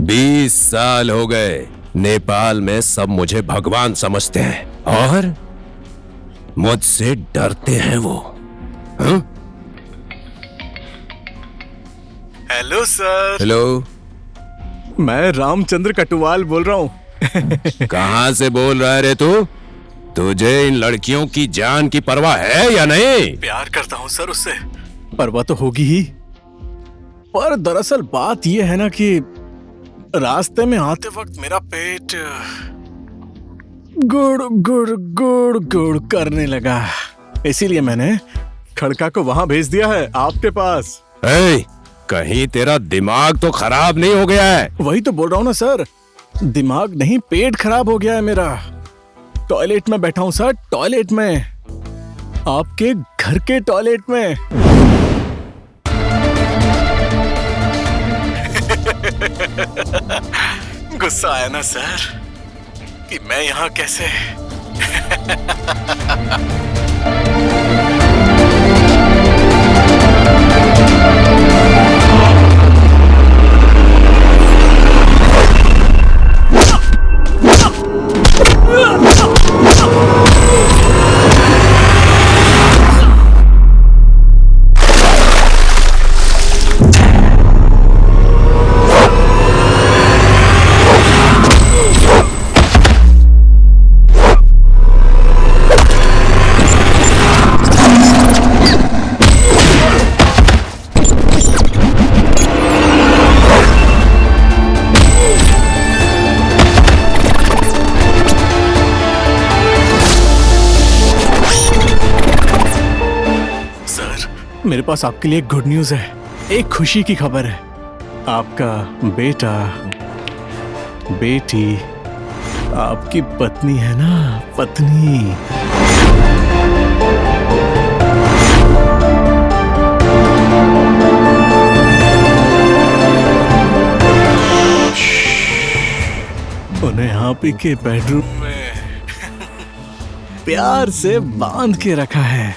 20 साल हो गए, नेपाल में सब मुझे भगवान समझते हैं और मुझसे डरते हैं वो। Hello sir. हेलो, मैं रामचंद्र कटुवाल बोल रहा हूँ। कहां से बोल रहा है रे तू? तुझे इन लड़कियों की जान की परवाह है या नहीं? प्यार करता हूँ सर उससे, परवाह तो होगी ही, पर दरअसल बात यह है ना कि रास्ते में आते वक्त मेरा पेट गुड़ गुड़ गुड़ गुड़ करने लगा, इसीलिए मैंने खड़का को वहां भेज दिया है आपके पास। कहीं तेरा दिमाग तो खराब नहीं हो गया है? वही तो बोल रहा हूँ ना सर, दिमाग नहीं पेट खराब हो गया है मेरा। टॉयलेट में बैठा हूँ सर, टॉयलेट में, आपके घर के टॉयलेट में। गुस्सा आया ना सर कि मैं यहाँ कैसे? मेरे पास आपके लिए गुड न्यूज है, एक खुशी की खबर है। आपका बेटा, बेटी, आपकी पत्नी है ना, पत्नी। उन्हें आप ही के बेडरूम में प्यार से बांध के रखा है।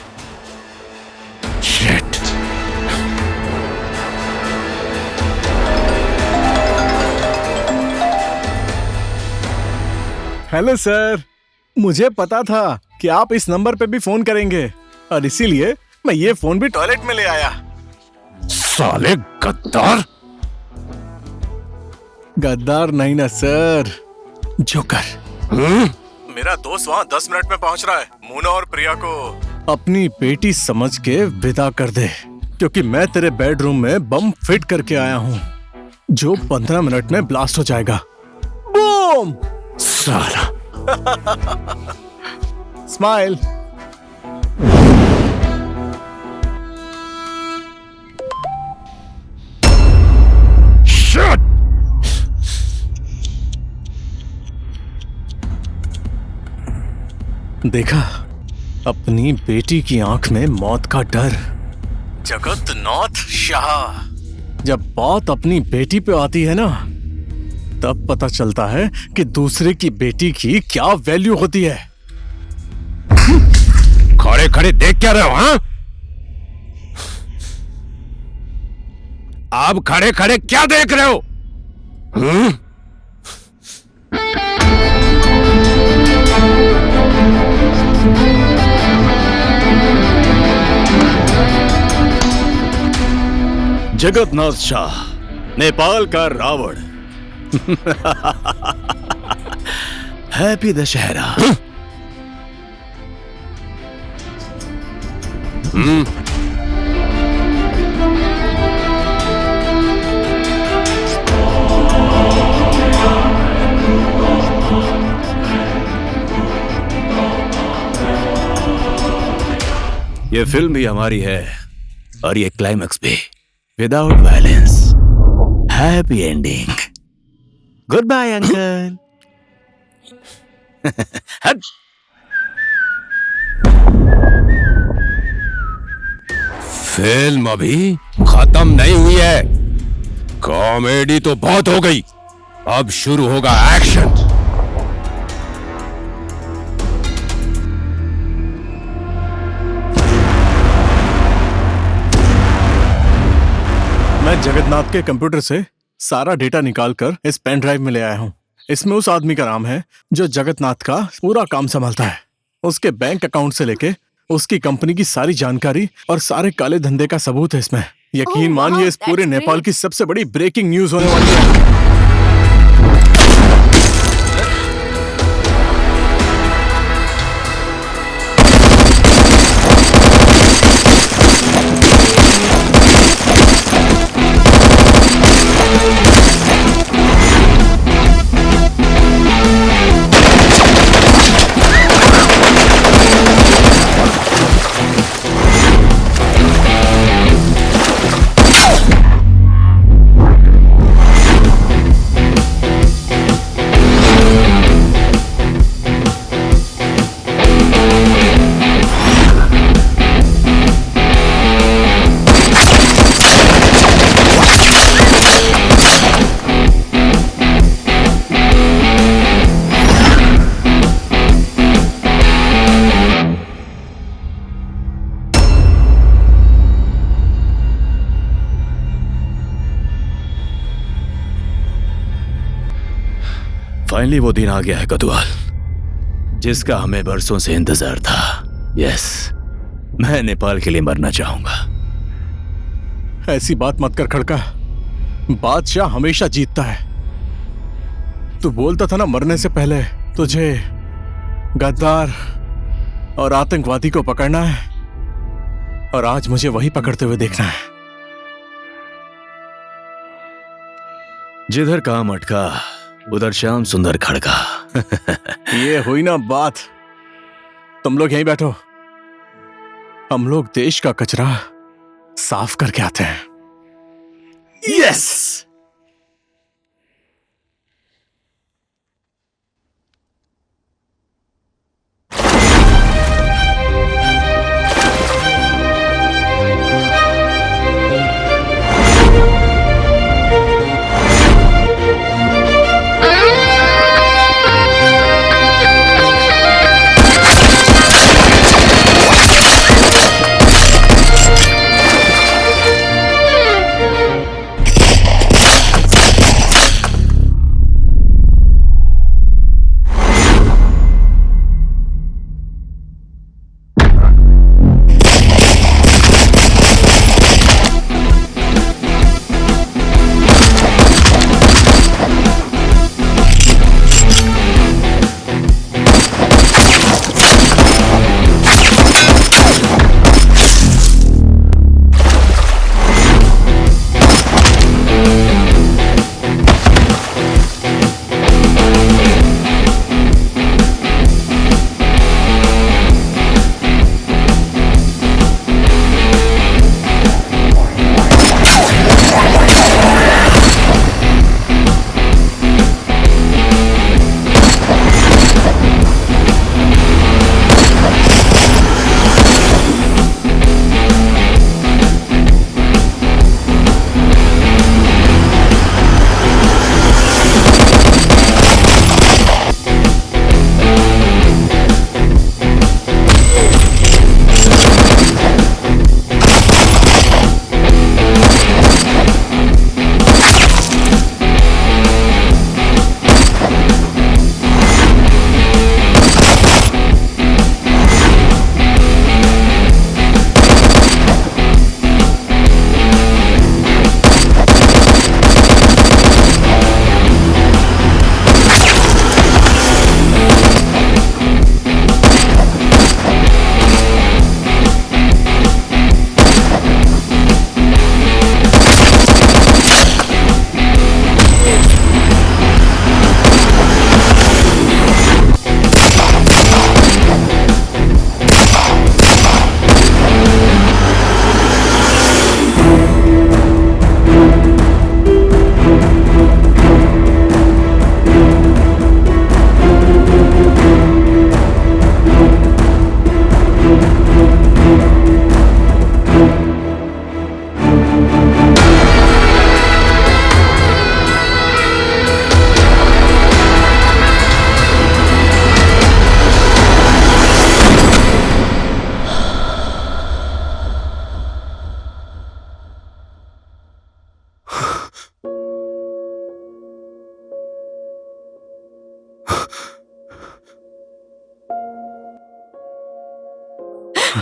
हेलो सर, मुझे पता था कि आप इस नंबर पे भी फोन करेंगे और इसीलिए मैं ये फोन भी टॉयलेट में ले आया। साले गद्दार। गद्दार नहीं ना सर, जोकर। मेरा दोस्त वहाँ 10 मिनट में पहुँच रहा है। मोना और प्रिया को अपनी बेटी समझ के विदा कर दे, क्योंकि मैं तेरे बेडरूम में बम फिट करके आया हूँ जो 15 मिनट में ब्लास्ट हो जाएगा। बूम! साला। स्माइल। शट! देखा, अपनी बेटी की आंख में मौत का डर। जगतनाथ शाह। जब बात अपनी बेटी पे आती है ना, तब पता चलता है कि दूसरे की बेटी की क्या वैल्यू होती है। खड़े खड़े देख क्या रहे हो? हाँ, आप खड़े खड़े क्या देख रहे हो? जगतनाथ शाह, नेपाल का रावण, हैप्पी दशहरा। ये फिल्म भी हमारी है और ये क्लाइमैक्स भी without violence, happy ending. Good bye uncle. Film अभी खत्म नहीं हुई है। कॉमेडी तो बहुत हो गई, अब शुरू होगा एक्शन। मैं जगन्नाथ के कंप्यूटर से सारा डेटा निकालकर इस पेन ड्राइव में ले आया हूँ। इसमें उस आदमी का नाम है जो जगन्नाथ का पूरा काम संभालता है। उसके बैंक अकाउंट से लेके उसकी कंपनी की सारी जानकारी और सारे काले धंधे का सबूत है इसमें। यकीन मानिए इस पूरे नेपाल की सबसे बड़ी ब्रेकिंग न्यूज होने वाली है। फाइनली वो दिन आ गया है कतुआल, जिसका हमें बरसों से इंतजार था। यस, मैं नेपाल के लिए मरना चाहूंगा। ऐसी बात मत कर खड़का, बादशाह हमेशा जीतता है। तू बोलता था ना मरने से पहले तुझे गद्दार और आतंकवादी को पकड़ना है, और आज मुझे वही पकड़ते हुए देखना है। जिधर काम अटका उधर श्याम सुंदर खड़का। ये हुई ना बात। तुम लोग यहीं बैठो, हम लोग देश का कचरा साफ करके आते हैं। यस।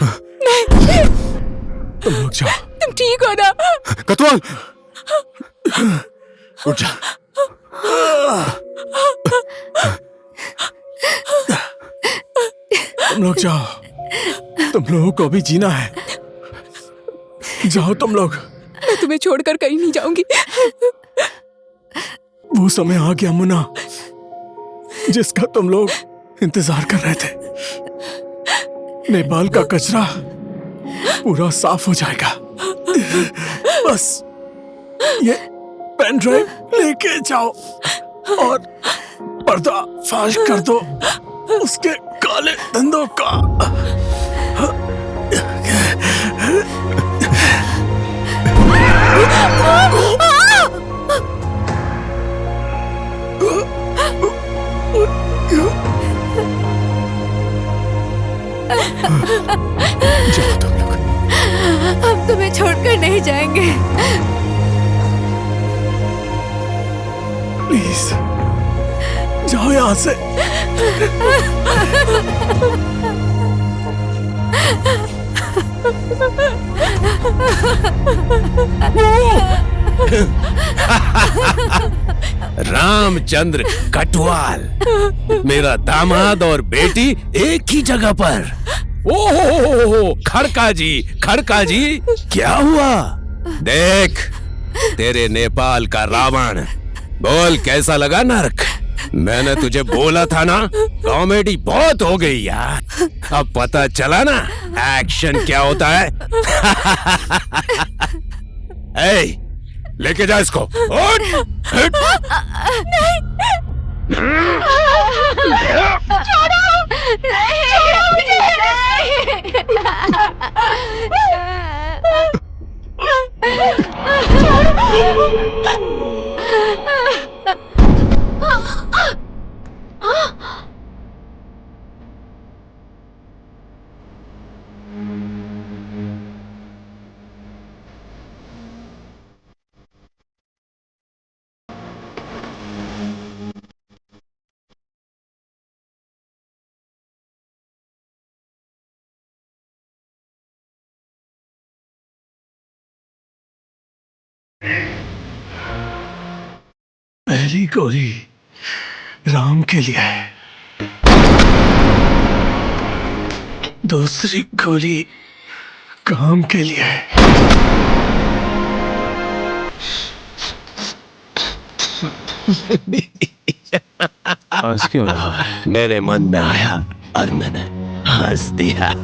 नहीं। तुम लोग जाओ। तुम ठीक हो ना? कतवाल, उठ जा। तुम लोग जाओ, तुम लोगों को भी जीना है। जाओ तुम लोग। मैं तुम्हें छोड़कर कहीं नहीं जाऊंगी। वो समय आ गया मुन्ना, जिसका तुम लोग इंतजार कर रहे थे। नेपाल का कचरा पूरा साफ हो जाएगा। बस ये पेन ड्राइव लेके जाओ और पर्दा फाश कर दो उसके काले धंधों का। जाओ तुम लोग। हम तुम्हें छोड़कर नहीं जाएंगे। प्लीज जाओ यहाँ से। रामचंद्र कटवाल, मेरा दामाद और बेटी एक ही जगह पर। ओहो, खड़का जी, खड़का जी, क्या हुआ? देख, तेरे नेपाल का रावण। बोल, कैसा लगा नर्क? मैंने तुझे बोला था ना, कॉमेडी बहुत हो गई यार। अब पता चला ना एक्शन क्या होता है। ए, लेके जा इसको। उठ, उठ। नहीं। छोड़ो। पहली गोली राम के लिए है, दूसरी गोली काम के लिए है। हंस क्यों रहा है? मेरे मन में आया और मैंने हंस दिया।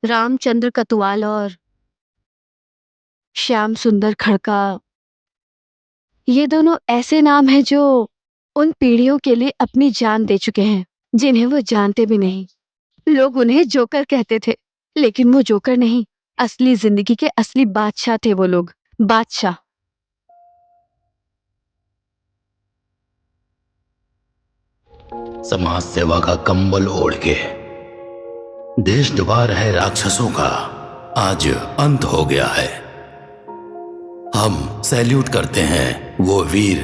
रामचंद्र कटवाल और श्याम सुंदर खड़का, ये दोनों ऐसे नाम हैं जो उन पीढ़ियों के लिए अपनी जान दे चुके हैं जिन्हें वो जानते भी नहीं। लोग उन्हें जोकर कहते थे, लेकिन वो जोकर नहीं, असली जिंदगी के असली बादशाह थे वो लोग, बादशाह। समाज सेवा का कंबल ओढ़ के देश डुबा रहे राक्षसों का आज अंत हो गया है। हम सैल्यूट करते हैं वो वीर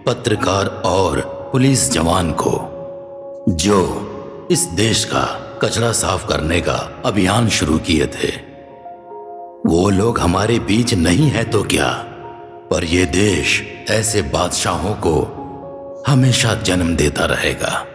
पत्रकार और पुलिस जवान को जो इस देश का कचरा साफ करने का अभियान शुरू किए थे। वो लोग हमारे बीच नहीं है तो क्या, पर ये देश ऐसे बादशाहों को हमेशा जन्म देता रहेगा।